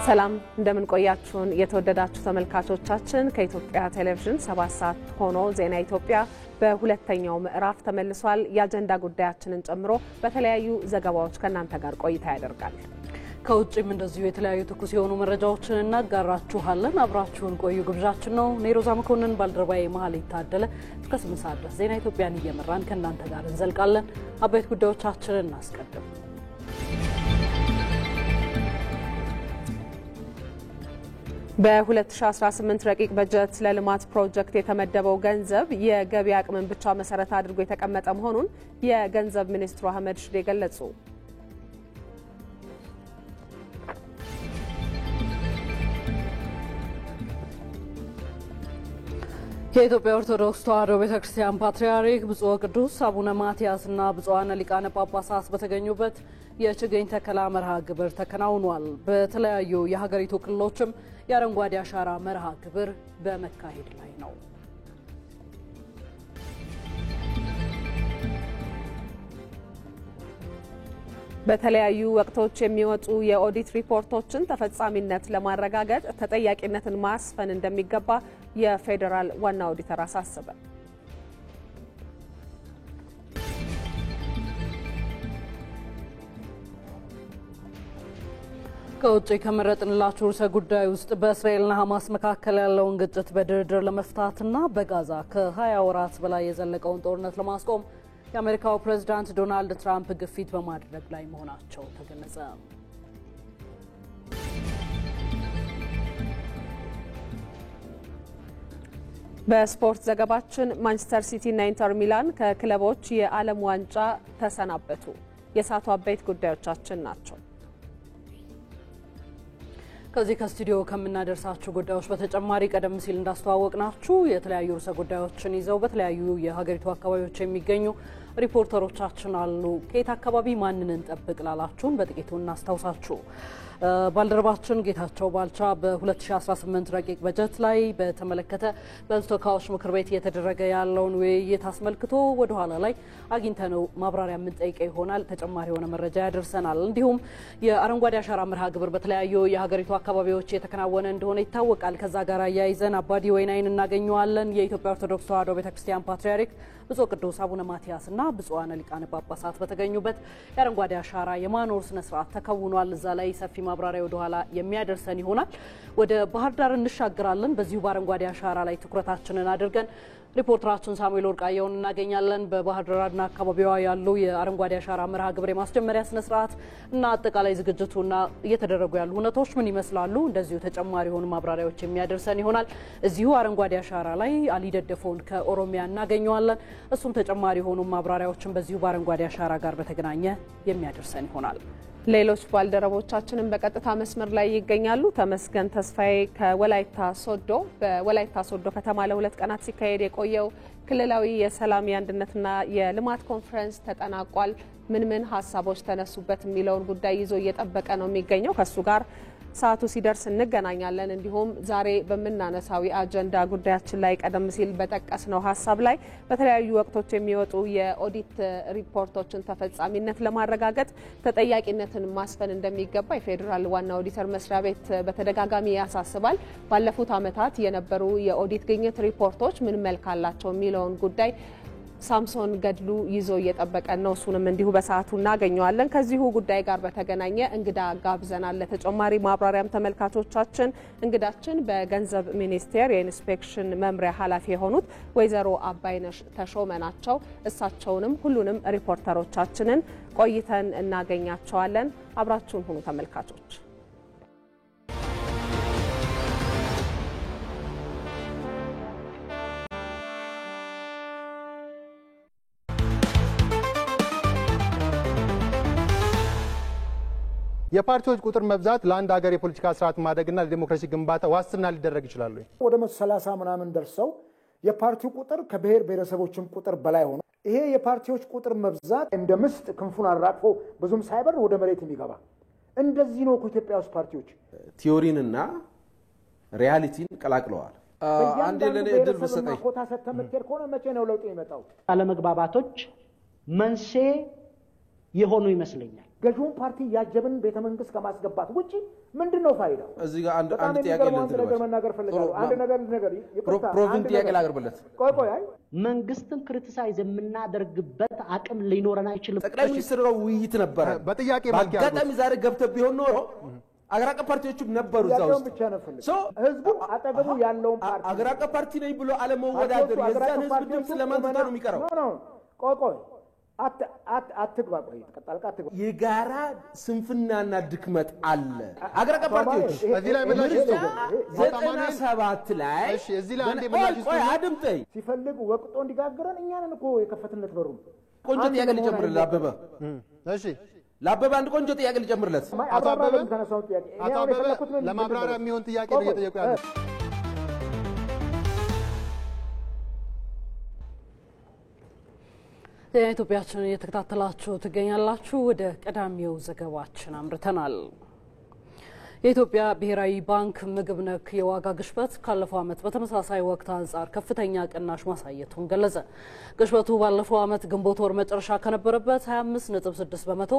ሰላም እንደምን ቆያችሁን የተወደዳችሁ ተመልካቾቻችን ከኢትዮጵያ ቴሌቪዥን 7 ሰዓት ሆኖ ዜና ኢትዮጵያ በሁለተኛው ምዕራፍ ተመልሷል። የአጀንዳ ጉዳያችንን ጨምሮ በተለያዩ ዘገባዎች ከናንተ ጋር ቆይታ ያደርጋል። ከውጭም እንደዚሁ የተለያዩ ትኩስ የሆኑ መረጃዎችን እናጋራችኋለን። አብራችሁን ቆዩ ግብዣችን ነው። ኔሮዛ መኮንን ባልደረባዬ መሀል ይታደለ እስከ 8 ሰዓት ድረስ ዜና ኢትዮጵያን እየመራን ከናንተ ጋር እንዘልቃለን። አበይት ጉዳዮቻችንን እናስቀድም። በ2018 ረቂቅ በጀት ለልማት ፕሮጀክት የተመደበው ገንዘብ የገቢ አቅምን ብቻ መሰረት አድርጎ የተቀመጠ መሆኑን የገንዘብ ሚኒስትሩ አህመድ ሽዴ ገለጹ። የኢትዮጵያ ኦርቶዶክስ ተዋሕዶ ቤተክርስቲያን ፓትርያርክ ብፁዕ ወቅዱስ አቡነ ማትያስና ብፁዓን ሊቃነ ጳጳሳት በተገኙበት የችግኝ ተከላ መርሃ ግብር ተከናውኗል። በተለያዩ የሀገሪቱ ክልሎችም የአረንጓዴ አሻራ መርሃ ግብር በመካሄድ ላይ ነው። በተለያዩ ወቅቶች የሚወጡ የኦዲት ሪፖርቶችን ተፈጻሚነት ለማረጋገጥ ተጠያቂነትን ማስፈን እንደሚገባ የፌዴራል ዋና ኦዲተር አሳሰበ። ከውጭ ከመረጥንላችሁ ርዕሰ ጉዳይ ውስጥ በእስራኤልና ሐማስ መካከል ያለውን ግጭት በድርድር ለመፍታትና በጋዛ ከ20 ወራት በላይ የዘለቀውን ጦርነት ለማስቆም የአሜሪካው ፕሬዝዳንት ዶናልድ ትራምፕ ግፊት በማድረግ ላይ መሆናቸው ተገለጸ። በስፖርት ዘገባችን ማንቸስተር ሲቲ እና ኢንተር ሚላን ከክለቦች የዓለም ዋንጫ ተሰናበቱ። የሳቱ አበይት ጉዳዮቻችን ናቸው። ከዚህ ከስቱዲዮ ከምናደርሳችሁ ጉዳዮች በተጨማሪ ቀደም ሲል እንዳስተዋወቅናችሁ የተለያዩ ርዕሰ ጉዳዮችን ይዘው በተለያዩ የሀገሪቱ አካባቢዎች የሚገኙ ሪፖርተሮቻችን አሉ። ከየት አካባቢ ማንን እንጠብቅ ላላችሁን በጥቂቱ እናስታውሳችሁ። ባልደረባችን ጌታቸው ባልቻ በ2018 ረቂቅ በጀት ላይ በተመለከተ በሕዝብ ተወካዮች ምክር ቤት እየተደረገ ያለውን ውይይት አስመልክቶ ወደ ኋላ ላይ አግኝተነው ማብራሪያ የምንጠይቀው ይሆናል። ተጨማሪ የሆነ መረጃ ያደርሰናል። እንዲሁም የአረንጓዴ አሻራ መርሃ ግብር በተለያዩ የሀገሪቱ አካባቢዎች የተከናወነ እንደሆነ ይታወቃል። ከዛ ጋር አያይዘን አባዲ ወይናይን እናገኘዋለን። የኢትዮጵያ ኦርቶዶክስ ተዋሕዶ ቤተክርስቲያን ፓትርያርክ ብፁዕ ቅዱስ አቡነ ማትያስና ብፁዓን ሊቃነ ጳጳሳት በተገኙበት የአረንጓዴ አሻራ የማኖር ስነ ስርዓት ተከውኗል። እዛ ላይ ሰፊ ማብራሪያ ወደ ኋላ የሚያደርሰን ይሆናል። ወደ ባህር ዳር እንሻገራለን። በዚሁ በአረንጓዴ አሻራ ላይ ትኩረታችንን አድርገን ሪፖርተራችን ሳሙኤል ወርቃየውን እናገኛለን። በባህር ዳርና አካባቢዋ ያሉ የአረንጓዴ አሻራ መርሃ ግብር የማስጀመሪያ ስነ ስርዓት እና አጠቃላይ ዝግጅቱና እየተደረጉ ያሉ ሁነቶች ምን ይመስላሉ? እንደዚሁ ተጨማሪ የሆኑ ማብራሪያዎች የሚያደርሰን ይሆናል። እዚሁ አረንጓዴ አሻራ ላይ አሊ ደደፎን ከኦሮሚያ እናገኘዋለን። እሱም ተጨማሪ የሆኑ ማብራሪያዎችን በዚሁ በአረንጓዴ አሻራ ጋር በተገናኘ የሚያደርሰን ይሆናል። ሌሎች ባልደረቦቻችንን በቀጥታ መስመር ላይ ይገኛሉ። ተመስገን ተስፋዬ ከወላይታ ሶዶ በወላይታ ሶዶ ከተማ ለ2 ቀናት ሲካሄድ የቆየው ክልላዊ የሰላም የአንድነትና የልማት ኮንፈረንስ ተጠናቋል። ምን ሀሳቦች ተነሱበት የሚለውን ጉዳይ ይዞ እየጠበቀ ነው የሚገኘው። ከሱ ጋር ሰዓቱ ሲደርስ እንገናኛለን። እንዲሁም ዛሬ በመናነሳዊ አጀንዳ ጉዳያችን ላይ ቀደም ሲል በጠቀስነው ሀሳብ ላይ በተለያዩ ወቅቶች የሚወጡ የኦዲት ሪፖርቶችን ተፈጻሚነት ለማረጋገጥ ተጠያቂነትን ማስፈን እንደሚገባ የፌዴራል ዋና ኦዲተር መስሪያ ቤት በተደጋጋሚ ያሳስባል። ባለፉት ዓመታት የነበሩ የኦዲት ግኝት ሪፖርቶች ምን መልክ አላቸው የሚለውን ጉዳይ ሳምሶን ገድሉ ይዞ እየጠበቀ ነው። እሱንም እንዲሁ በሰዓቱ እናገኘዋለን። ከዚሁ ጉዳይ ጋር በተገናኘ እንግዳ ጋብዘናል። ለተጨማሪ ማብራሪያም ተመልካቾቻችን እንግዳችን በገንዘብ ሚኒስቴር የኢንስፔክሽን መምሪያ ኃላፊ የሆኑት ወይዘሮ አባይነሽ ተሾመ ናቸው። እሳቸውንም ሁሉንም ሪፖርተሮቻችንን ቆይተን እናገኛቸዋለን። አብራችሁን ሁኑ ተመልካቾች። የፓርቲዎች ቁጥር መብዛት ለአንድ ሀገር የፖለቲካ ስርዓት ማደግና ለዲሞክራሲ ግንባታ ዋስትና ሊደረግ ይችላል ወይ? ወደ 130 ምናምን ደርሰው የፓርቲው ቁጥር ከብሔር ብሔረሰቦችም ቁጥር በላይ ሆኖ ይሄ የፓርቲዎች ቁጥር መብዛት እንደ ምስጥ ክንፉን አራግፎ ብዙም ሳይበር ወደ መሬት የሚገባ እንደዚህ ነው። ኢትዮጵያ ውስጥ ፓርቲዎች ቲዮሪንና ሪያሊቲን ቀላቅለዋል። አንዴ ለኔ እድል በሰጠኝ ኮታ ሰተምትከር ከሆነ መቼ ነው ለውጥ የሚመጣው? አለመግባባቶች መንስኤ የሆኑ ይመስለኛል። ገዥውን ፓርቲ ያጀብን ቤተ መንግስት ከማስገባት ውጪ ምንድነው ፋይዳው? እዚህ ጋር አንድ ጥያቄ ነገር መናገር ፈልጋለሁ። አንድ ነገር ፕሮቪን ጥያቄ ላቀርብለት። ቆይ መንግስትን ክሪቲሳይዝ የምናደርግበት አቅም ሊኖረን አይችልም። ጠቅላይ ሚኒስትሩ ውይይት ነበር በጥያቄ በአጋጣሚ ዛሬ ገብተው ቢሆን ኖሮ አገር አቀፍ ፓርቲዎችም ነበሩ እዛው ብቻ ነው ህዝቡ አጠገቡ ያለውን ፓርቲ አገር አቀፍ ፓርቲ ነኝ ብሎ አለመወዳደር የዛን ህዝብ ድምጽ ለማንሳት ነው የሚቀረው። ቆይ አትግባ የጋራ ስንፍናና ድክመት አለ። አገር አቀፍ ፓርቲዎች እዚህ ላይ ምላሽ ይስጡ። 97 ላይ እሺ እዚህ ላይ አንዴ ምላሽ ይስጡ። አድምጠኝ። ሲፈልግ ወቅቶ እንዲጋገረን እኛንን እኮ የከፈትነት በሩ ቆንጆ ጥያቄ ልጨምርልህ አበበ። እሺ ለአበበ አንድ ቆንጆ ጥያቄ ልጨምርለት። አቶ አበበ ለማብራሪያ የሚሆን ጥያቄ ነው እየጠየቁ ያለው። የኢትዮጵያችን እየተከታተላችሁ ትገኛላችሁ። ወደ ቀዳሚው ዘገባችን አምርተናል። የኢትዮጵያ ብሔራዊ ባንክ ምግብ ነክ የዋጋ ግሽበት ካለፈው ዓመት በተመሳሳይ ወቅት አንጻር ከፍተኛ ቅናሽ ማሳየቱን ገለጸ። ግሽበቱ ባለፈው ዓመት ግንቦት ወር መጨረሻ ከነበረበት 25.6 በመቶ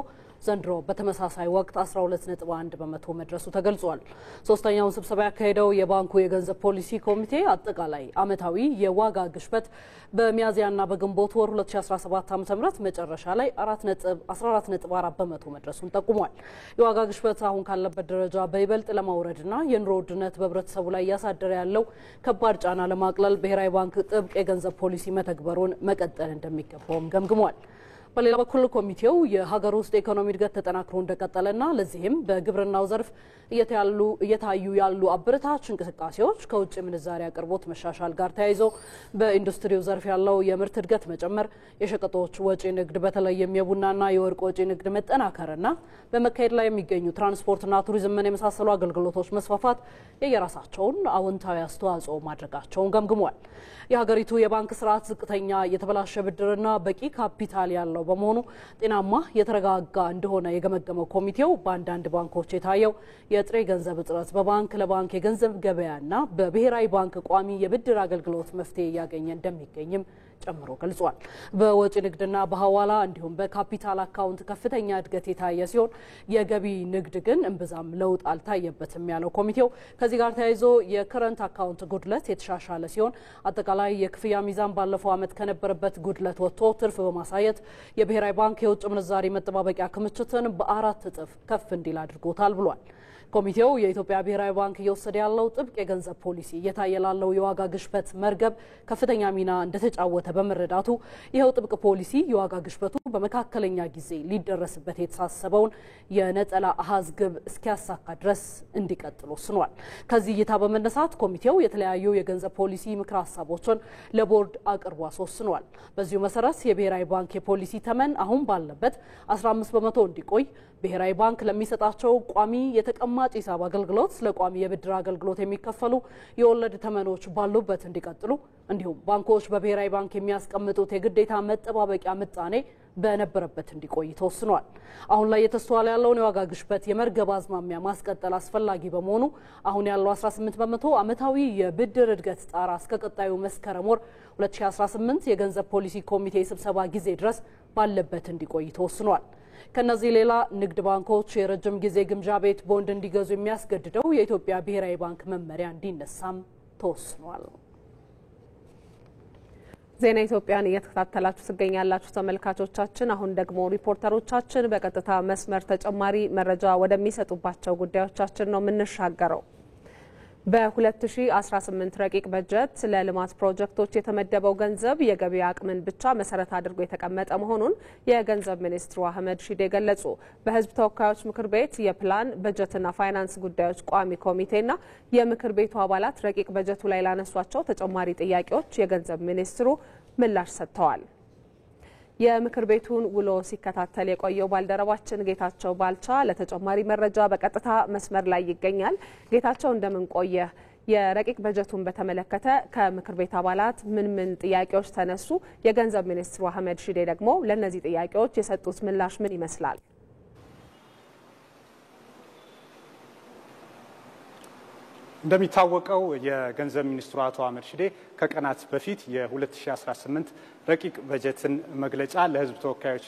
ዘንድሮ በተመሳሳይ ወቅት 12.1 በመቶ መድረሱ ተገልጿል። ሶስተኛውን ስብሰባ ያካሄደው የባንኩ የገንዘብ ፖሊሲ ኮሚቴ አጠቃላይ ዓመታዊ የዋጋ ግሽበት በሚያዝያና በግንቦት ወር 2017 ዓ.ም መጨረሻ ላይ 14.4 በመቶ መድረሱን ጠቁሟል። የዋጋ ግሽበት አሁን ካለበት ደረጃ በይበልጥ ለማውረድና የኑሮ ውድነት በህብረተሰቡ ላይ ያሳደረ ያለው ከባድ ጫና ለማቅለል ብሔራዊ ባንክ ጥብቅ የገንዘብ ፖሊሲ መተግበሩን መቀጠል እንደሚገባውም ገምግሟል። በሌላ በኩል ኮሚቴው የሀገር ውስጥ ኢኮኖሚ እድገት ተጠናክሮ እንደቀጠለና ለዚህም በግብርናው ዘርፍ እየታዩ ያሉ አበረታች እንቅስቃሴዎች ከውጭ ምንዛሪ አቅርቦት መሻሻል ጋር ተያይዞ በኢንዱስትሪው ዘርፍ ያለው የምርት እድገት መጨመር፣ የሸቀጦች ወጪ ንግድ በተለይም የቡናና የወርቅ ወጪ ንግድ መጠናከርና በመካሄድ ላይ የሚገኙ ትራንስፖርትና ቱሪዝምን የመሳሰሉ አገልግሎቶች መስፋፋት የየራሳቸውን አዎንታዊ አስተዋጽኦ ማድረጋቸውን ገምግሟል። የሀገሪቱ የባንክ ስርዓት ዝቅተኛ የተበላሸ ብድርና በቂ ካፒታል ያለው በመሆኑ ጤናማ የተረጋጋ እንደሆነ የገመገመው ኮሚቴው በአንዳንድ ባንኮች የታየው የጥሬ ገንዘብ እጥረት በባንክ ለባንክ የገንዘብ ገበያና በብሔራዊ ባንክ ቋሚ የብድር አገልግሎት መፍትሄ እያገኘ እንደሚገኝም ጨምሮ ገልጿል። በወጪ ንግድና በሐዋላ እንዲሁም በካፒታል አካውንት ከፍተኛ እድገት የታየ ሲሆን የገቢ ንግድ ግን እምብዛም ለውጥ አልታየበትም ያለው ኮሚቴው ከዚህ ጋር ተያይዞ የከረንት አካውንት ጉድለት የተሻሻለ ሲሆን አጠቃላይ የክፍያ ሚዛን ባለፈው ዓመት ከነበረበት ጉድለት ወጥቶ ትርፍ በማሳየት የብሔራዊ ባንክ የውጭ ምንዛሪ መጠባበቂያ ክምችትን በ4 እጥፍ ከፍ እንዲል አድርጎታል ብሏል። ኮሚቴው የኢትዮጵያ ብሔራዊ ባንክ እየወሰደ ያለው ጥብቅ የገንዘብ ፖሊሲ እየታየ ላለው የዋጋ ግሽበት መርገብ ከፍተኛ ሚና እንደተጫወተ በመረዳቱ ይኸው ጥብቅ ፖሊሲ የዋጋ ግሽበቱ በመካከለኛ ጊዜ ሊደረስበት የተሳሰበውን የነጠላ አሃዝ ግብ እስኪያሳካ ድረስ እንዲቀጥል ወስኗል። ከዚህ እይታ በመነሳት ኮሚቴው የተለያዩ የገንዘብ ፖሊሲ ምክረ ሀሳቦችን ለቦርድ አቅርቦ አስወስኗል። በዚሁ መሰረት የብሔራዊ ባንክ የፖሊሲ ተመን አሁን ባለበት 15 በመቶ እንዲቆይ፣ ብሔራዊ ባንክ ለሚሰጣቸው ቋሚ የተቀማጭ ሂሳብ አገልግሎት ለቋሚ የብድር አገልግሎት የሚከፈሉ የወለድ ተመኖች ባሉበት እንዲቀጥሉ፣ እንዲሁም ባንኮች በብሔራዊ ባንክ የሚያስቀምጡት የግዴታ መጠባበቂያ ምጣኔ በነበረበት እንዲቆይ ተወስኗል። አሁን ላይ የተስተዋለ ያለውን የዋጋ ግሽበት የመርገብ አዝማሚያ ማስቀጠል አስፈላጊ በመሆኑ አሁን ያለው 18 በመቶ ዓመታዊ የብድር እድገት ጣራ እስከ ቀጣዩ መስከረም ወር 2018 የገንዘብ ፖሊሲ ኮሚቴ ስብሰባ ጊዜ ድረስ ባለበት እንዲቆይ ተወስኗል። ከነዚህ ሌላ ንግድ ባንኮች የረጅም ጊዜ ግምጃ ቤት ቦንድ እንዲገዙ የሚያስገድደው የኢትዮጵያ ብሔራዊ ባንክ መመሪያ እንዲነሳም ተወስኗል። ዜና ኢትዮጵያን እየተከታተላችሁ ትገኛላችሁ ተመልካቾቻችን። አሁን ደግሞ ሪፖርተሮቻችን በቀጥታ መስመር ተጨማሪ መረጃ ወደሚሰጡባቸው ጉዳዮቻችን ነው የምንሻገረው። በ2018 ረቂቅ በጀት ለልማት ፕሮጀክቶች የተመደበው ገንዘብ የገቢ አቅምን ብቻ መሰረት አድርጎ የተቀመጠ መሆኑን የገንዘብ ሚኒስትሩ አህመድ ሺዴ ገለጹ። በሕዝብ ተወካዮች ምክር ቤት የፕላን በጀትና ፋይናንስ ጉዳዮች ቋሚ ኮሚቴና የምክር ቤቱ አባላት ረቂቅ በጀቱ ላይ ላነሷቸው ተጨማሪ ጥያቄዎች የገንዘብ ሚኒስትሩ ምላሽ ሰጥተዋል። የምክር ቤቱን ውሎ ሲከታተል የቆየው ባልደረባችን ጌታቸው ባልቻ ለተጨማሪ መረጃ በቀጥታ መስመር ላይ ይገኛል። ጌታቸው እንደምን ቆየ? የረቂቅ በጀቱን በተመለከተ ከምክር ቤት አባላት ምን ጥያቄዎች ተነሱ? የገንዘብ ሚኒስትሩ አህመድ ሺዴ ደግሞ ለነዚህ ጥያቄዎች የሰጡት ምላሽ ምን ይመስላል? እንደሚታወቀው የገንዘብ ሚኒስትሩ አቶ አህመድ ሺዴ ከቀናት በፊት የ2018 ረቂቅ በጀትን መግለጫ ለሕዝብ ተወካዮች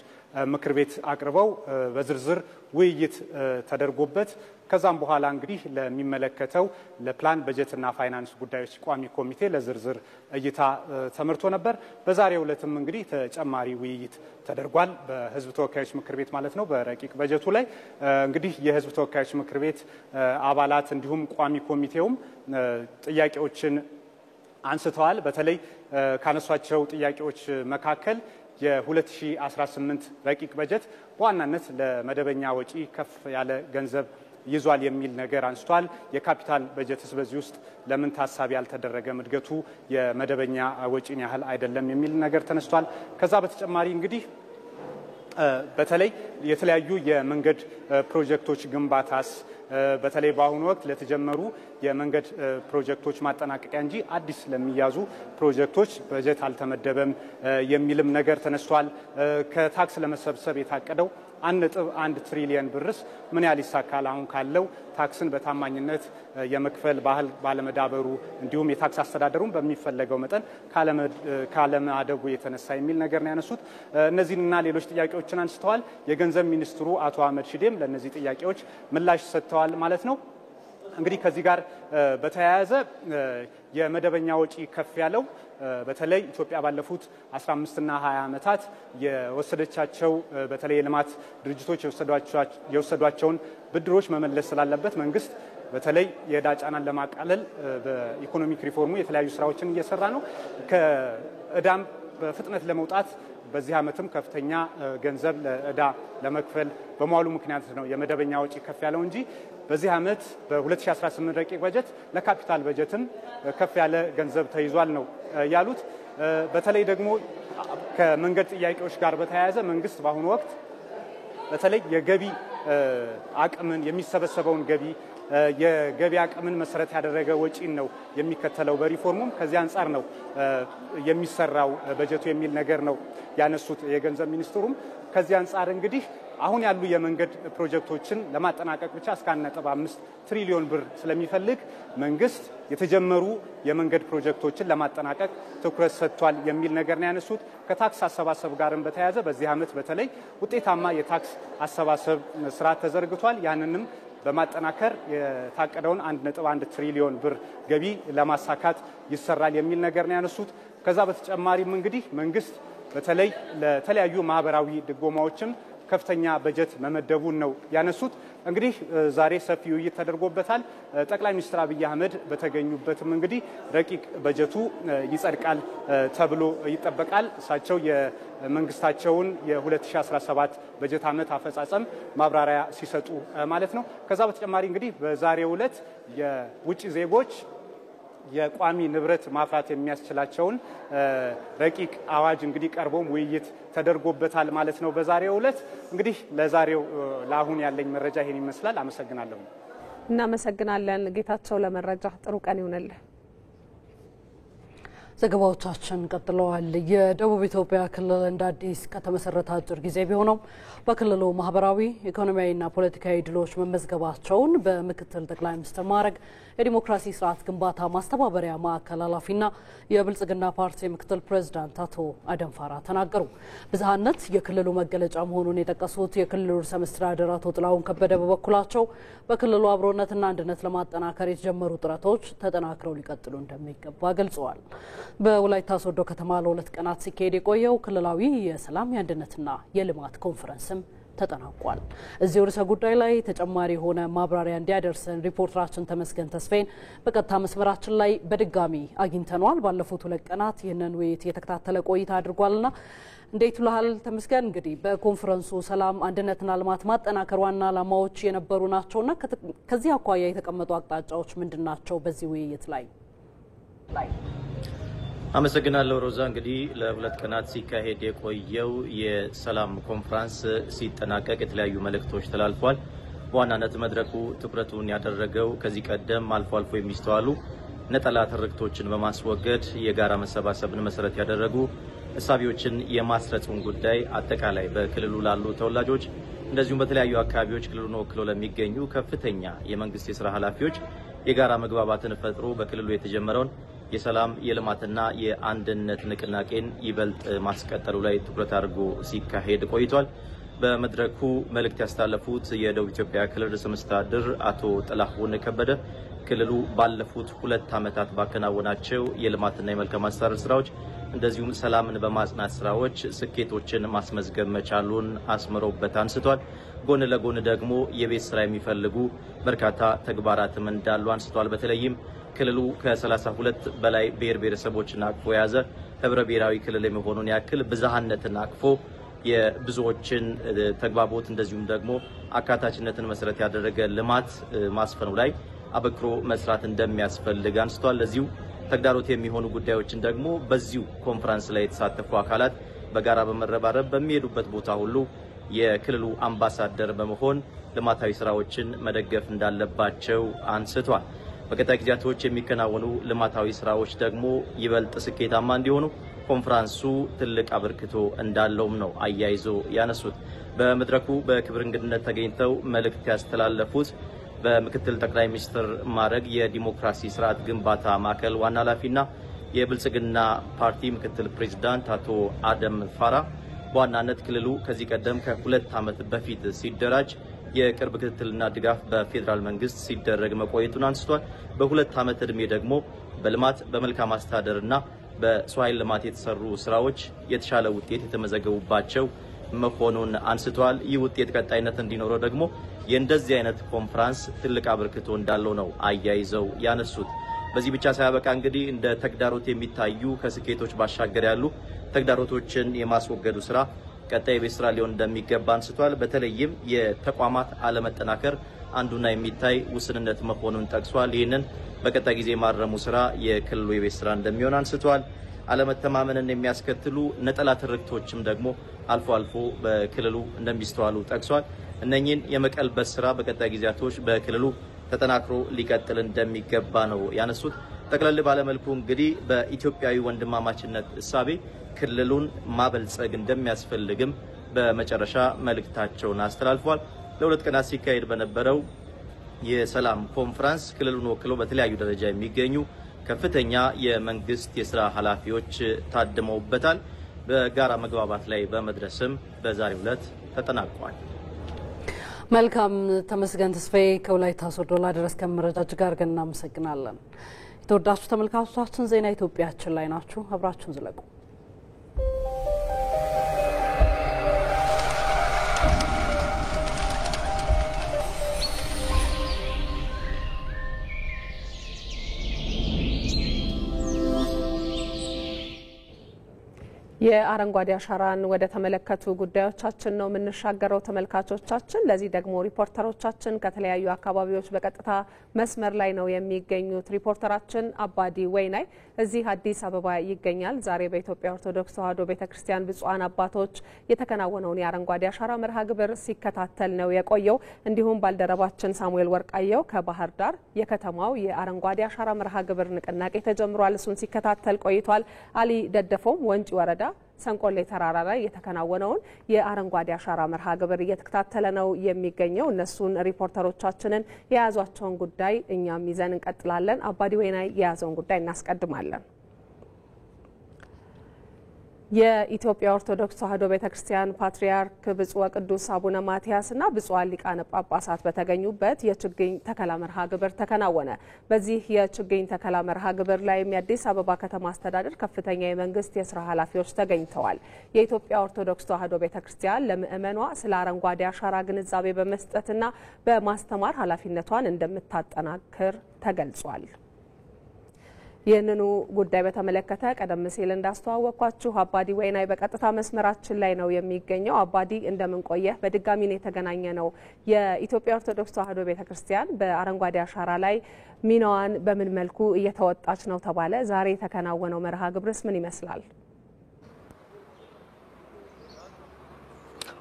ምክር ቤት አቅርበው በዝርዝር ውይይት ተደርጎበት ከዛም በኋላ እንግዲህ ለሚመለከተው ለፕላን በጀትና ፋይናንስ ጉዳዮች ቋሚ ኮሚቴ ለዝርዝር እይታ ተመርቶ ነበር። በዛሬው ዕለትም እንግዲህ ተጨማሪ ውይይት ተደርጓል በሕዝብ ተወካዮች ምክር ቤት ማለት ነው። በረቂቅ በጀቱ ላይ እንግዲህ የሕዝብ ተወካዮች ምክር ቤት አባላት እንዲሁም ቋሚ ኮሚቴውም ጥያቄዎችን አንስተዋል። በተለይ ካነሷቸው ጥያቄዎች መካከል የ2018 ረቂቅ በጀት በዋናነት ለመደበኛ ወጪ ከፍ ያለ ገንዘብ ይዟል የሚል ነገር አንስቷል። የካፒታል በጀትስ በዚህ ውስጥ ለምን ታሳቢ ያልተደረገም? እድገቱ የመደበኛ ወጪን ያህል አይደለም የሚል ነገር ተነስቷል። ከዛ በተጨማሪ እንግዲህ በተለይ የተለያዩ የመንገድ ፕሮጀክቶች ግንባታስ በተለይ በአሁኑ ወቅት ለተጀመሩ የመንገድ ፕሮጀክቶች ማጠናቀቂያ እንጂ አዲስ ለሚያዙ ፕሮጀክቶች በጀት አልተመደበም የሚልም ነገር ተነስቷል። ከታክስ ለመሰብሰብ የታቀደው 1.1 ትሪሊየን ብርስ ምን ያህል ይሳካል? አሁን ካለው ታክስን በታማኝነት የመክፈል ባህል ባለመዳበሩ እንዲሁም የታክስ አስተዳደሩን በሚፈለገው መጠን ካለማደጉ የተነሳ የሚል ነገር ነው ያነሱት። እነዚህንና ሌሎች ጥያቄዎችን አንስተዋል። የገንዘብ ሚኒስትሩ አቶ አህመድ ሺዴም ለእነዚህ ጥያቄዎች ምላሽ ሰጥተዋል ማለት ነው። እንግዲህ ከዚህ ጋር በተያያዘ የመደበኛ ወጪ ከፍ ያለው በተለይ ኢትዮጵያ ባለፉት 15 እና 20 ዓመታት የወሰደቻቸው በተለይ የልማት ድርጅቶች የወሰዷቸውን ብድሮች መመለስ ስላለበት መንግስት በተለይ የዕዳ ጫናን ለማቃለል በኢኮኖሚክ ሪፎርሙ የተለያዩ ስራዎችን እየሰራ ነው። ከዕዳም በፍጥነት ለመውጣት በዚህ ዓመትም ከፍተኛ ገንዘብ ለዕዳ ለመክፈል በመዋሉ ምክንያት ነው የመደበኛ ወጪ ከፍ ያለው እንጂ በዚህ ዓመት በ2018 ረቂቅ በጀት ለካፒታል በጀትም ከፍ ያለ ገንዘብ ተይዟል ነው ያሉት። በተለይ ደግሞ ከመንገድ ጥያቄዎች ጋር በተያያዘ መንግስት በአሁኑ ወቅት በተለይ የገቢ አቅምን የሚሰበሰበውን የገቢ አቅምን መሰረት ያደረገ ወጪን ነው የሚከተለው በሪፎርሙም ከዚህ አንጻር ነው የሚሰራው በጀቱ የሚል ነገር ነው ያነሱት የገንዘብ ሚኒስትሩም። ከዚህ አንጻር እንግዲህ አሁን ያሉ የመንገድ ፕሮጀክቶችን ለማጠናቀቅ ብቻ እስከ 1.5 ትሪሊዮን ብር ስለሚፈልግ መንግስት የተጀመሩ የመንገድ ፕሮጀክቶችን ለማጠናቀቅ ትኩረት ሰጥቷል የሚል ነገር ነው ያነሱት። ከታክስ አሰባሰብ ጋርም በተያያዘ በዚህ ዓመት በተለይ ውጤታማ የታክስ አሰባሰብ ስርዓት ተዘርግቷል። ያንንም በማጠናከር የታቀደውን 1.1 ትሪሊዮን ብር ገቢ ለማሳካት ይሰራል የሚል ነገር ነው ያነሱት። ከዛ በተጨማሪም እንግዲህ መንግስት በተለይ ለተለያዩ ማህበራዊ ድጎማዎችም ከፍተኛ በጀት መመደቡን ነው ያነሱት። እንግዲህ ዛሬ ሰፊ ውይይት ተደርጎበታል። ጠቅላይ ሚኒስትር አብይ አህመድ በተገኙበትም እንግዲህ ረቂቅ በጀቱ ይጸድቃል ተብሎ ይጠበቃል። እሳቸው የመንግስታቸውን የ2017 በጀት ዓመት አፈጻጸም ማብራሪያ ሲሰጡ ማለት ነው። ከዛ በተጨማሪ እንግዲህ በዛሬው ዕለት የውጭ ዜጎች የቋሚ ንብረት ማፍራት የሚያስችላቸውን ረቂቅ አዋጅ እንግዲህ ቀርቦም ውይይት ተደርጎበታል ማለት ነው። በዛሬው ዕለት እንግዲህ ለዛሬው ለአሁን ያለኝ መረጃ ይሄን ይመስላል። አመሰግናለሁ። እናመሰግናለን ጌታቸው ለመረጃ ጥሩ ቀን ይሁንልህ። ዘገባዎቻችን ቀጥለዋል። የደቡብ ኢትዮጵያ ክልል እንደ አዲስ ከተመሰረተ አጭር ጊዜ ቢሆነው በክልሉ ማህበራዊ ኢኮኖሚያዊና ፖለቲካዊ ድሎች መመዝገባቸውን በምክትል ጠቅላይ ሚኒስትር ማዕረግ የዲሞክራሲ ስርዓት ግንባታ ማስተባበሪያ ማዕከል ኃላፊና የብልጽግና ፓርቲ ምክትል ፕሬዝዳንት አቶ አደም ፋራ ተናገሩ። ብዝሃነት የክልሉ መገለጫ መሆኑን የጠቀሱት የክልሉ ርዕሰ መስተዳድር አቶ ጥላሁን ከበደ በበኩላቸው በክልሉ አብሮነትና አንድነት ለማጠናከር የተጀመሩ ጥረቶች ተጠናክረው ሊቀጥሉ እንደሚገባ ገልጸዋል። በወላይታ ሶዶ ከተማ ለ2 ቀናት ሲካሄድ የቆየው ክልላዊ የሰላም የአንድነትና የልማት ኮንፈረንስም ተጠናቋል። እዚህ ርዕሰ ጉዳይ ላይ ተጨማሪ የሆነ ማብራሪያ እንዲያደርሰን ሪፖርተራችን ተመስገን ተስፋዬን በቀጥታ መስመራችን ላይ በድጋሚ አግኝተነዋል። ባለፉት 2 ቀናት ይህንን ውይይት የተከታተለ ቆይታ አድርጓልና እንዴት ውለሃል ተመስገን? እንግዲህ በኮንፈረንሱ ሰላም አንድነትና ልማት ማጠናከር ዋና ዓላማዎች የነበሩ ናቸውና ከዚህ አኳያ የተቀመጡ አቅጣጫዎች ምንድናቸው? በዚህ ውይይት ላይ አመሰግናለሁ ሮዛ። እንግዲህ ለ2 ቀናት ሲካሄድ የቆየው የሰላም ኮንፈረንስ ሲጠናቀቅ የተለያዩ መልእክቶች ተላልፏል። በዋናነት መድረኩ ትኩረቱን ያደረገው ከዚህ ቀደም አልፎ አልፎ የሚስተዋሉ ነጠላ ትርክቶችን በማስወገድ የጋራ መሰባሰብን መሰረት ያደረጉ እሳቢዎችን የማስረጹን ጉዳይ አጠቃላይ በክልሉ ላሉ ተወላጆች እንደዚሁም በተለያዩ አካባቢዎች ክልሉን ወክለው ለሚገኙ ከፍተኛ የመንግስት የስራ ኃላፊዎች የጋራ መግባባትን ፈጥሮ በክልሉ የተጀመረውን የሰላም የልማትና የአንድነት ንቅናቄን ይበልጥ ማስቀጠሉ ላይ ትኩረት አድርጎ ሲካሄድ ቆይቷል። በመድረኩ መልእክት ያስተላለፉት የደቡብ ኢትዮጵያ ክልል ርዕሰ መስተዳድር አቶ ጥላሁን ከበደ ክልሉ ባለፉት 2 ዓመታት ባከናወናቸው የልማትና የመልካም አስተዳደር ስራዎች እንደዚሁም ሰላምን በማጽናት ስራዎች ስኬቶችን ማስመዝገብ መቻሉን አስምረውበት አንስቷል። ጎን ለጎን ደግሞ የቤት ስራ የሚፈልጉ በርካታ ተግባራትም እንዳሉ አንስቷል። በተለይም ክልሉ ከ32 በላይ ብሔር ብሔረሰቦችን አቅፎ የያዘ ህብረ ብሔራዊ ክልል የመሆኑን ያክል ብዝሃነትን አቅፎ የብዙዎችን ተግባቦት እንደዚሁም ደግሞ አካታችነትን መሰረት ያደረገ ልማት ማስፈኑ ላይ አበክሮ መስራት እንደሚያስፈልግ አንስቷል። ለዚሁ ተግዳሮት የሚሆኑ ጉዳዮችን ደግሞ በዚሁ ኮንፈረንስ ላይ የተሳተፉ አካላት በጋራ በመረባረብ በሚሄዱበት ቦታ ሁሉ የክልሉ አምባሳደር በመሆን ልማታዊ ስራዎችን መደገፍ እንዳለባቸው አንስቷል። በቀጣይ ጊዜያቶች የሚከናወኑ ልማታዊ ስራዎች ደግሞ ይበልጥ ስኬታማ እንዲሆኑ ኮንፈረንሱ ትልቅ አበርክቶ እንዳለውም ነው አያይዞ ያነሱት። በመድረኩ በክብር እንግድነት ተገኝተው መልእክት ያስተላለፉት በምክትል ጠቅላይ ሚኒስትር ማዕረግ የዲሞክራሲ ስርዓት ግንባታ ማዕከል ዋና ኃላፊና የብልጽግና ፓርቲ ምክትል ፕሬዝዳንት አቶ አደም ፋራ በዋናነት ክልሉ ከዚህ ቀደም ከ2 ዓመት በፊት ሲደራጅ የቅርብ ክትትልና ድጋፍ በፌዴራል መንግስት ሲደረግ መቆየቱን አንስቷል። በ2 ዓመት ዕድሜ ደግሞ በልማት በመልካም አስተዳደርና በሰው ኃይል ልማት የተሰሩ ስራዎች የተሻለ ውጤት የተመዘገቡባቸው መሆኑን አንስተዋል። ይህ ውጤት ቀጣይነት እንዲኖረው ደግሞ የእንደዚህ አይነት ኮንፈረንስ ትልቅ አበርክቶ እንዳለው ነው አያይዘው ያነሱት። በዚህ ብቻ ሳያበቃ እንግዲህ እንደ ተግዳሮት የሚታዩ ከስኬቶች ባሻገር ያሉ ተግዳሮቶችን የማስወገዱ ስራ ቀጣይ ቤት ስራ ሊሆን እንደሚገባ አንስቷል። በተለይም የተቋማት አለመጠናከር አንዱና የሚታይ ውስንነት መሆኑን ጠቅሷል። ይህንን በቀጣይ ጊዜ ማረሙ ስራ የክልሉ የቤት ስራ እንደሚሆን አንስቷል። አለመተማመንን የሚያስከትሉ ነጠላ ትርክቶችም ደግሞ አልፎ አልፎ በክልሉ እንደሚስተዋሉ ጠቅሷል። እነኚህን የመቀልበስ ስራ በቀጣይ ጊዜያቶች በክልሉ ተጠናክሮ ሊቀጥል እንደሚገባ ነው ያነሱት። ጠቅለል ባለመልኩ እንግዲህ በኢትዮጵያዊ ወንድማማችነት እሳቤ ክልሉን ማበልጸግ እንደሚያስፈልግም በመጨረሻ መልእክታቸውን አስተላልፏል። ለ2 ቀናት ሲካሄድ በነበረው የሰላም ኮንፈረንስ ክልሉን ወክለው በተለያዩ ደረጃ የሚገኙ ከፍተኛ የመንግስት የስራ ኃላፊዎች ታድመውበታል። በጋራ መግባባት ላይ በመድረስም በዛሬው ዕለት ተጠናቋል። መልካም ተመስገን ተስፋዬ ከወላይታ ሶዶ ላደረስከን መረጃ ጋር ግን እናመሰግናለን። የተወዳችሁ ተመልካቾቻችን ዜና ኢትዮጵያችን ላይ ናችሁ። አብራችሁን ዝለቁ። የአረንጓዴ አሻራን ወደ ተመለከቱ ጉዳዮቻችን ነው የምንሻገረው ተመልካቾቻችን። ለዚህ ደግሞ ሪፖርተሮቻችን ከተለያዩ አካባቢዎች በቀጥታ መስመር ላይ ነው የሚገኙት። ሪፖርተራችን አባዲ ወይናይ እዚህ አዲስ አበባ ይገኛል። ዛሬ በኢትዮጵያ ኦርቶዶክስ ተዋሕዶ ቤተክርስቲያን ብፁዓን አባቶች የተከናወነውን የአረንጓዴ አሻራ መርሃ ግብር ሲከታተል ነው የቆየው። እንዲሁም ባልደረባችን ሳሙኤል ወርቃየው ከባህር ዳር የከተማው የአረንጓዴ አሻራ መርሃ ግብር ንቅናቄ ተጀምሯል፣ እሱን ሲከታተል ቆይቷል። አሊ ደደፎም ወንጪ ወረዳ ሰንቆሌ ተራራ ላይ የተከናወነውን የአረንጓዴ አሻራ መርሃ ግብር እየተከታተለ ነው የሚገኘው። እነሱን ሪፖርተሮቻችንን የያዟቸውን ጉዳይ እኛም ይዘን እንቀጥላለን። አባዲ ወይናይ የያዘውን ጉዳይ እናስቀድማለን። የኢትዮጵያ ኦርቶዶክስ ተዋሕዶ ቤተክርስቲያን ፓትርያርክ ብፁዕ ወቅዱስ አቡነ ማትያስና ብፁዓን ሊቃነ ጳጳሳት በተገኙበት የችግኝ ተከላ መርሃ ግብር ተከናወነ። በዚህ የችግኝ ተከላ መርሃ ግብር ላይ የአዲስ አበባ ከተማ አስተዳደር ከፍተኛ የመንግስት የስራ ኃላፊዎች ተገኝተዋል። የኢትዮጵያ ኦርቶዶክስ ተዋሕዶ ቤተክርስቲያን ለምእመኗ ስለ አረንጓዴ አሻራ ግንዛቤ በመስጠትና በማስተማር ኃላፊነቷን እንደምታጠናክር ተገልጿል። ይህንኑ ጉዳይ በተመለከተ ቀደም ሲል እንዳስተዋወቅኳችሁ አባዲ ወይናይ በቀጥታ መስመራችን ላይ ነው የሚገኘው። አባዲ እንደምን ቆየህ? በድጋሚ ነው የተገናኘ ነው። የኢትዮጵያ ኦርቶዶክስ ተዋሕዶ ቤተክርስቲያን በአረንጓዴ አሻራ ላይ ሚናዋን በምን መልኩ እየተወጣች ነው ተባለ? ዛሬ የተከናወነው መርሃ ግብርስ ምን ይመስላል?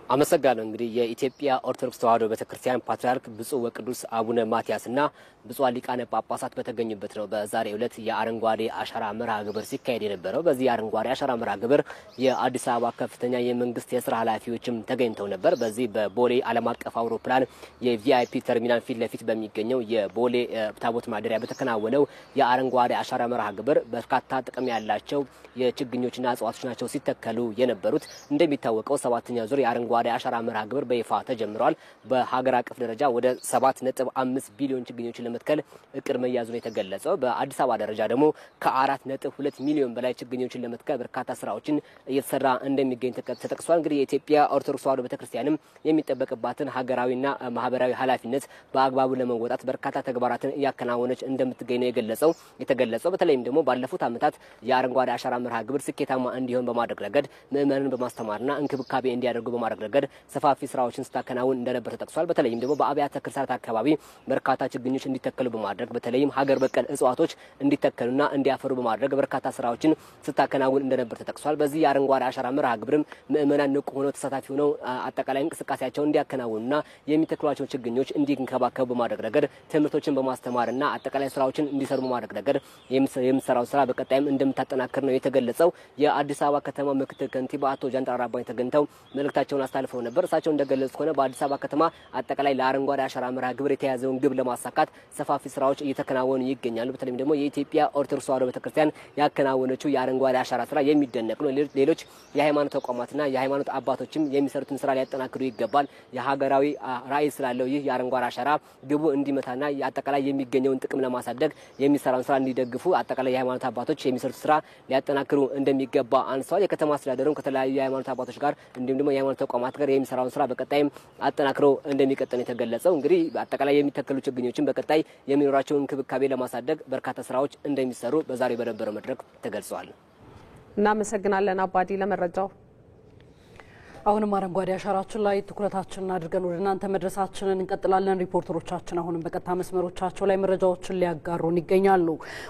አመሰግናለሁ። እንግዲህ የኢትዮጵያ ኦርቶዶክስ ተዋሕዶ ቤተክርስቲያን ፓትርያርክ ብፁዕ ወቅዱስ አቡነ ማትያስና ብፁዕ ሊቃነ ጳጳሳት በተገኙበት ነው በዛሬው ዕለት የአረንጓዴ አሻራ መርሃ ግብር ሲካሄድ የነበረው። በዚህ የአረንጓዴ አሻራ መርሃ ግብር የአዲስ አበባ ከፍተኛ የመንግስት የስራ ኃላፊዎችም ተገኝተው ነበር። በዚህ በቦሌ ዓለም አቀፍ አውሮፕላን የቪአይፒ ተርሚናል ፊት ለፊት በሚገኘው የቦሌ ታቦት ማደሪያ በተከናወነው የአረንጓዴ አሻራ መርሃ ግብር በርካታ ጥቅም ያላቸው የችግኞችና እጽዋቶች ናቸው ሲተከሉ የነበሩት። እንደሚታወቀው 7ኛ ዙር የአረንጓዴ አሻራ መርሃ ግብር በይፋ ተጀምሯል። በሀገር አቀፍ ደረጃ ወደ 7.5 ቢሊዮን ችግኞችን ለመትከል እቅድ መያዙ ነው የተገለጸው። በአዲስ አበባ ደረጃ ደግሞ ከ4.2 ሚሊዮን በላይ ችግኞችን ለመትከል በርካታ ስራዎችን እየተሰራ እንደሚገኝ ተጠቅሷል። እንግዲህ የኢትዮጵያ ኦርቶዶክስ ተዋሕዶ ቤተክርስቲያንም የሚጠበቅባትን ሀገራዊና ማህበራዊ ኃላፊነት በአግባቡ ለመወጣት በርካታ ተግባራትን እያከናወነች እንደምትገኝ ነው የተገለጸው። በተለይም ደግሞ ባለፉት ዓመታት የአረንጓዴ አሻራ መርሃ ግብር ስኬታማ እንዲሆን በማድረግ ረገድ ምዕመናንን በማስተማርና እንክብካቤ እንዲያደርጉ በማድረግ ረገድ ሰፋፊ ስራዎችን ስታከናውን እንደነበር ተጠቅሷል። በተለይም ደግሞ በአብያተ ክርስቲያናት አካባቢ በርካታ ችግኞች እንዲተከሉ በማድረግ በተለይም ሀገር በቀል እጽዋቶች እንዲተከሉና እንዲያፈሩ በማድረግ በርካታ ስራዎችን ስታከናውን እንደነበር ተጠቅሷል። በዚህ የአረንጓዴ አሻራ መርሃ ግብርም ምዕመናን ንቁ ሆነው ተሳታፊ ሆነው አጠቃላይ እንቅስቃሴያቸውን እንዲያከናውኑና የሚተክሏቸው ችግኞች እንዲንከባከቡ በማድረግ ረገድ ትምህርቶችን በማስተማርና አጠቃላይ ስራዎችን እንዲሰሩ በማድረግ ረገድ የምትሰራው ስራ በቀጣይም እንደምታጠናክር ነው የተገለጸው። የአዲስ አበባ ከተማ ምክትል ከንቲባ አቶ ጃንጥራር አባይ ተገኝተው መልእክታቸውን አስተላልፈው ነበር። እሳቸው እንደገለጹት ከሆነ በአዲስ አበባ ከተማ አጠቃላይ ለአረንጓዴ አሻራ መርሃ ግብር የተያዘውን ግብ ለማሳካት ሰፋፊ ስራዎች እየተከናወኑ ይገኛሉ። በተለይም ደግሞ የኢትዮጵያ ኦርቶዶክስ ተዋሕዶ ቤተክርስቲያን ያከናወነችው የአረንጓዴ አሻራ ስራ የሚደነቅ ነው። ሌሎች የሃይማኖት ተቋማትና የሃይማኖት አባቶችም የሚሰሩትን ስራ ሊያጠናክሩ ይገባል። የሀገራዊ ራዕይ ስላለው ይህ የአረንጓዴ አሻራ ግቡ እንዲመታና አጠቃላይ የሚገኘውን ጥቅም ለማሳደግ የሚሰራውን ስራ እንዲደግፉ አጠቃላይ የሃይማኖት አባቶች የሚሰሩት ስራ ሊያጠናክሩ እንደሚገባ አንስተዋል። የከተማ አስተዳደሩም ከተለያዩ የሃይማኖት አባቶች ጋር እንዲሁም ደግሞ የሃይማኖት ተቋማት ጋር የሚሰራውን ስራ በቀጣይም አጠናክሮ እንደሚቀጥል የተገለጸው። እንግዲህ አጠቃላይ የሚተከሉ ችግኞችን በቀጣይ የሚኖራቸውን እንክብካቤ ለማሳደግ በርካታ ስራዎች እንደሚሰሩ በዛሬው በነበረው መድረክ ተገልጸዋል። እናመሰግናለን አባዲ ለመረጃው። አሁንም አረንጓዴ አሻራችን ላይ ትኩረታችንን አድርገን ወደ እናንተ መድረሳችንን እንቀጥላለን። ሪፖርተሮቻችን አሁንም በቀጥታ መስመሮቻቸው ላይ መረጃዎችን ሊያጋሩን ይገኛሉ።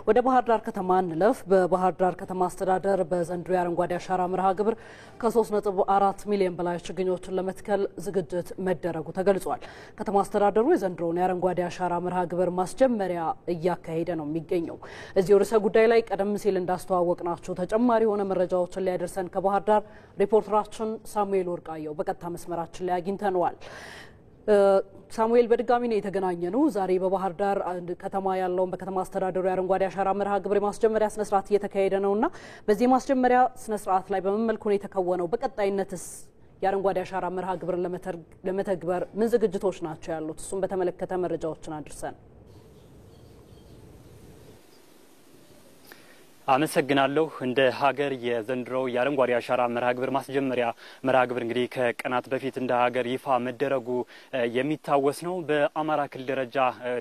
ወደ ባህር ዳር ከተማ እንለፍ። በባህር ዳር ከተማ አስተዳደር በዘንድሮ የአረንጓዴ አሻራ መርሃ ግብር ከ3.4 ሚሊዮን በላይ ችግኞችን ለመትከል ዝግጅት መደረጉ ተገልጿል። ከተማ አስተዳደሩ የዘንድሮውን የአረንጓዴ አሻራ መርሃ ግብር ማስጀመሪያ እያካሄደ ነው የሚገኘው። እዚህ ርዕሰ ጉዳይ ላይ ቀደም ሲል እንዳስተዋወቅናችሁ ተጨማሪ የሆነ መረጃዎችን ሊያደርሰን ከባህር ዳር ሪፖርተራችን ሳሙኤል ወርቃየው በቀጥታ መስመራችን ላይ አግኝተነዋል። ሳሙኤል በድጋሚ ነው የተገናኘነው። ዛሬ በባህር ዳር ከተማ ያለውን በከተማ አስተዳደሩ የአረንጓዴ አሻራ መርሃ ግብር ማስጀመሪያ ስነ ስርዓት እየተካሄደ ነውና በዚህ ማስጀመሪያ ስነ ስርዓት ላይ በምን መልኩ ነው የተከወነው? በቀጣይነትስ የአረንጓዴ አሻራ መርሃ ግብርን ለመተግበር ምን ዝግጅቶች ናቸው ያሉት? እሱም በተመለከተ መረጃዎችን አድርሰን። አመሰግናለሁ። እንደ ሀገር የዘንድሮው የአረንጓዴ አሻራ መርሃ ግብር ማስጀመሪያ መርሃ ግብር እንግዲህ ከቀናት በፊት እንደ ሀገር ይፋ መደረጉ የሚታወስ ነው። በአማራ ክልል ደረጃ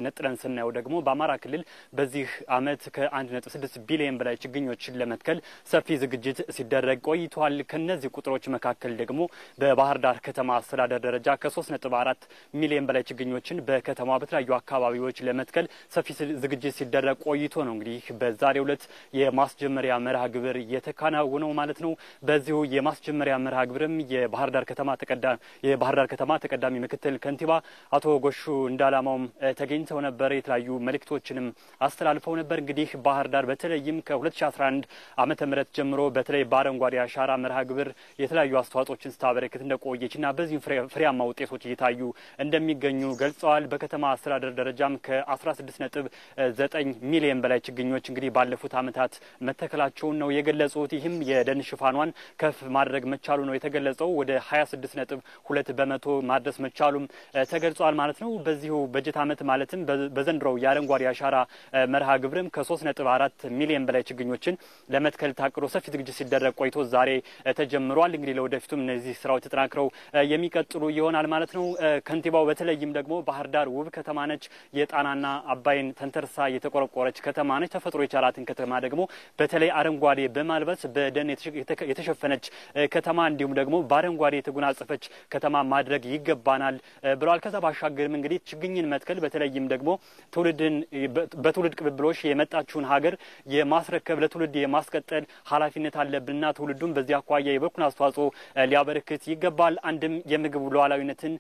ነጥለን ስናየው ደግሞ በአማራ ክልል በዚህ አመት ከ1.6 ቢሊዮን በላይ ችግኞችን ለመትከል ሰፊ ዝግጅት ሲደረግ ቆይቷል። ከነዚህ ቁጥሮች መካከል ደግሞ በባህር ዳር ከተማ አስተዳደር ደረጃ ከ3.4 ሚሊዮን በላይ ችግኞችን በከተማ በተለያዩ አካባቢዎች ለመትከል ሰፊ ዝግጅት ሲደረግ ቆይቶ ነው እንግዲህ በዛሬው ዕለት የማስጀመሪያ መርሃ ግብር የተከናወነው ማለት ነው። በዚሁ የማስጀመሪያ መርሃ ግብርም የባህር ዳር ከተማ ተቀዳሚ ምክትል ከንቲባ አቶ ጎሹ እንዳላማውም ተገኝተው ነበር። የተለያዩ መልእክቶችንም አስተላልፈው ነበር። እንግዲህ ባህር ዳር በተለይም ከ2011 ዓመተ ምህረት ጀምሮ በተለይ በአረንጓዴ አሻራ መርሃ ግብር የተለያዩ አስተዋጽኦችን ስታበረክት እንደቆየችና በዚህ ፍሬያማ ውጤቶች እየታዩ እንደሚገኙ ገልጸዋል። በከተማ አስተዳደር ደረጃም ከ16.9 ሚሊዮን በላይ ችግኞች እንግዲህ ባለፉት ዓመታት መተከላቸውን ነው የገለጹት። ይህም የደን ሽፋኗን ከፍ ማድረግ መቻሉ ነው የተገለጸው። ወደ 26.2 በመቶ ማድረስ መቻሉም ተገልጿል ማለት ነው። በዚሁ በጀት ዓመት ማለትም በዘንድሮው የአረንጓዴ አሻራ መርሃ ግብርም ከ3.4 ሚሊዮን በላይ ችግኞችን ለመትከል ታቅዶ ሰፊ ዝግጅት ሲደረግ ቆይቶ ዛሬ ተጀምሯል። እንግዲህ ለወደፊቱም እነዚህ ስራዎች ተጠናክረው የሚቀጥሉ ይሆናል ማለት ነው። ከንቲባው በተለይም ደግሞ ባህር ዳር ውብ ከተማ ነች። የጣናና አባይን ተንተርሳ የተቆረቆረች ከተማ ነች። ተፈጥሮ የቻላትን ከተማ ደግሞ በተለይ አረንጓዴ በማልበስ በደን የተሸፈነች ከተማ እንዲሁም ደግሞ በአረንጓዴ የተጎናጸፈች ከተማ ማድረግ ይገባናል ብለዋል። ከዛ ባሻገርም እንግዲህ ችግኝን መትከል በተለይም ደግሞ ትውልድን በትውልድ ቅብብሎሽ የመጣችውን ሀገር የማስረከብ ለትውልድ የማስቀጠል ኃላፊነት አለብንና ትውልዱን በዚህ አኳያ የበኩሉን አስተዋጽኦ ሊያበረክት ይገባል። አንድም የምግብ ሉዓላዊነትን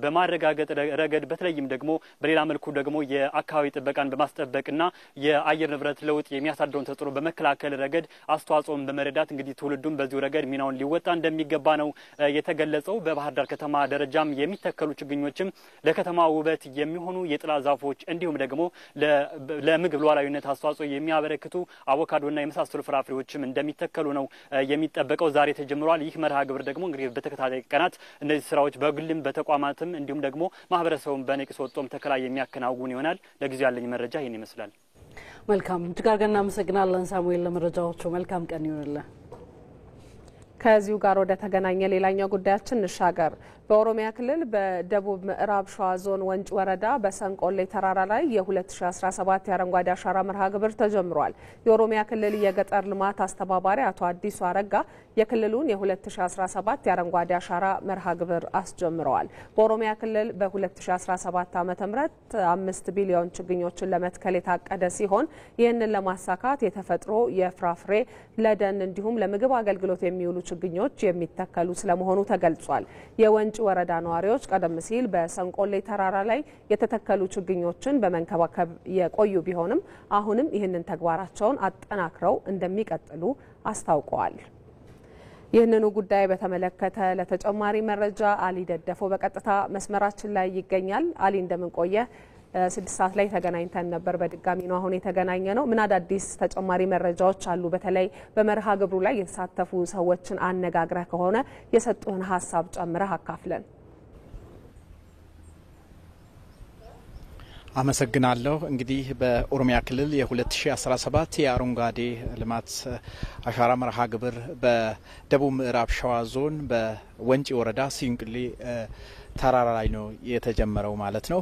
በማረጋገጥ ረገድ በተለይም ደግሞ በሌላ መልኩ ደግሞ የአካባቢ ጥበቃን በማስጠበቅና የአየር ንብረት ለውጥ የሚያሳድረውን ተጽዕኖ በመከላከል ረገድ አስተዋጽኦን በመረዳት እንግዲህ ትውልዱን በዚሁ ረገድ ሚናውን ሊወጣ እንደሚገባ ነው የተገለጸው። በባህር ዳር ከተማ ደረጃም የሚተከሉ ችግኞችም ለከተማ ውበት የሚሆኑ የጥላ ዛፎች እንዲሁም ደግሞ ለምግብ ሉዓላዊነት አስተዋጽኦ የሚያበረክቱ አቮካዶና የመሳሰሉ ፍራፍሬዎችም እንደሚተከሉ ነው የሚጠበቀው። ዛሬ ተጀምሯል። ይህ መርሃ ግብር ደግሞ እንግዲህ በተከታታይ ቀናት እነዚህ ስራዎች በግልም በተቋማትም እንዲሁም ደግሞ ማህበረሰቡን በነቂስ ወጥቶም ተከላ የሚያከናውን ይሆናል። ለጊዜው ያለኝ መረጃ ይሄን ይመስላል። መልካም እጅግ አድርገን እናመሰግናለን ሳሙኤል ለመረጃዎቹ። መልካም ቀን ይሁንልህ። ከዚሁ ጋር ወደ ተገናኘ ሌላኛው ጉዳያችን እንሻገር። በኦሮሚያ ክልል በደቡብ ምዕራብ ሸዋ ዞን ወንጭ ወረዳ በሰንቆሌ ተራራ ላይ የ2017 የአረንጓዴ አሻራ መርሃ ግብር ተጀምሯል። የኦሮሚያ ክልል የገጠር ልማት አስተባባሪ አቶ አዲሱ አረጋ የክልሉን የ2017 የአረንጓዴ አሻራ መርሃ ግብር አስጀምረዋል። በኦሮሚያ ክልል በ2017 ዓ.ም 5 ቢሊዮን ችግኞችን ለመትከል የታቀደ ሲሆን ይህንን ለማሳካት የተፈጥሮ የፍራፍሬ ለደን እንዲሁም ለምግብ አገልግሎት የሚውሉ ችግኞች የሚተከሉ ስለመሆኑ ተገልጿል። የወንጭ ወረዳ ነዋሪዎች ቀደም ሲል በሰንቆሌ ተራራ ላይ የተተከሉ ችግኞችን በመንከባከብ የቆዩ ቢሆንም አሁንም ይህንን ተግባራቸውን አጠናክረው እንደሚቀጥሉ አስታውቀዋል። ይህንኑ ጉዳይ በተመለከተ ለተጨማሪ መረጃ አሊ ደደፎ በቀጥታ መስመራችን ላይ ይገኛል። አሊ እንደምን ቆየ? 6 ሰዓት ላይ ተገናኝተን ነበር። በድጋሚ ነው አሁን የተገናኘ ነው። ምን አዳዲስ ተጨማሪ መረጃዎች አሉ? በተለይ በመርሃ ግብሩ ላይ የተሳተፉ ሰዎችን አነጋግረህ ከሆነ የሰጡህን ሀሳብ ጨምረህ አካፍለን። አመሰግናለሁ። እንግዲህ በኦሮሚያ ክልል የ2017 የአረንጓዴ ልማት አሻራ መርሃ ግብር በደቡብ ምዕራብ ሸዋ ዞን በወንጪ ወረዳ ሲንቅሌ ተራራ ላይ ነው የተጀመረው ማለት ነው።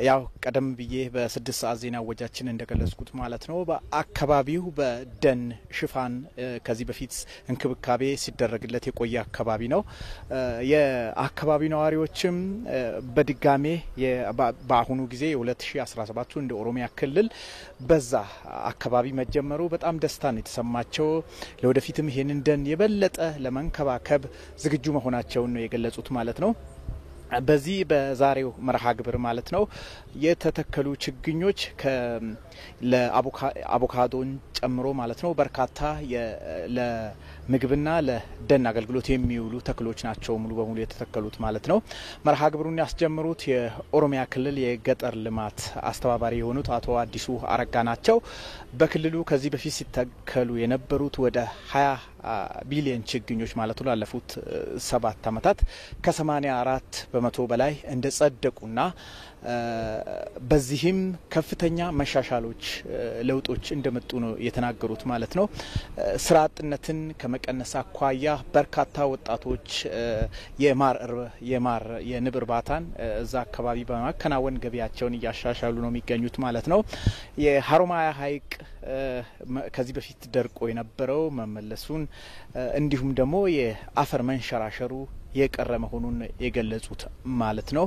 ያው ቀደም ብዬ በ6 ሰዓት ዜና ወጃችን እንደገለጽኩት ማለት ነው በአካባቢው በደን ሽፋን ከዚህ በፊት እንክብካቤ ሲደረግለት የቆየ አካባቢ ነው። የአካባቢው ነዋሪዎችም በድጋሜ በአሁኑ ጊዜ የ2017 እንደ ኦሮሚያ ክልል በዛ አካባቢ መጀመሩ በጣም ደስታ ነው የተሰማቸው። ለወደፊትም ይሄንን ደን የበለጠ ለመንከባከብ ዝግጁ መሆናቸውን ነው የገለጹት ማለት ነው። በዚህ በዛሬው መርሃ ግብር ማለት ነው የተተከሉ ችግኞች ለአቮካዶን ጨምሮ ማለት ነው በርካታ ለምግብና ለደን አገልግሎት የሚውሉ ተክሎች ናቸው ሙሉ በሙሉ የተተከሉት ማለት ነው። መርሃ ግብሩን ያስጀምሩት የኦሮሚያ ክልል የገጠር ልማት አስተባባሪ የሆኑት አቶ አዲሱ አረጋ ናቸው። በክልሉ ከዚህ በፊት ሲተከሉ የነበሩት ወደ 20 ቢሊዮን ችግኞች ማለት ነው ላለፉት 7 ዓመታት ከ84 በመቶ በላይ እንደጸደቁና በዚህም ከፍተኛ መሻሻሎች ለውጦች እንደመጡ ነው የተናገሩት ማለት ነው። ስራ አጥነትን ከመቀነስ አኳያ በርካታ ወጣቶች የንብ እርባታን እዛ አካባቢ በማከናወን ገቢያቸውን እያሻሻሉ ነው የሚገኙት ማለት ነው። የሀሮማያ ሐይቅ ከዚህ በፊት ደርቆ የነበረው መመለሱን እንዲሁም ደግሞ የአፈር መንሸራሸሩ የቀረ መሆኑን የገለጹት ማለት ነው።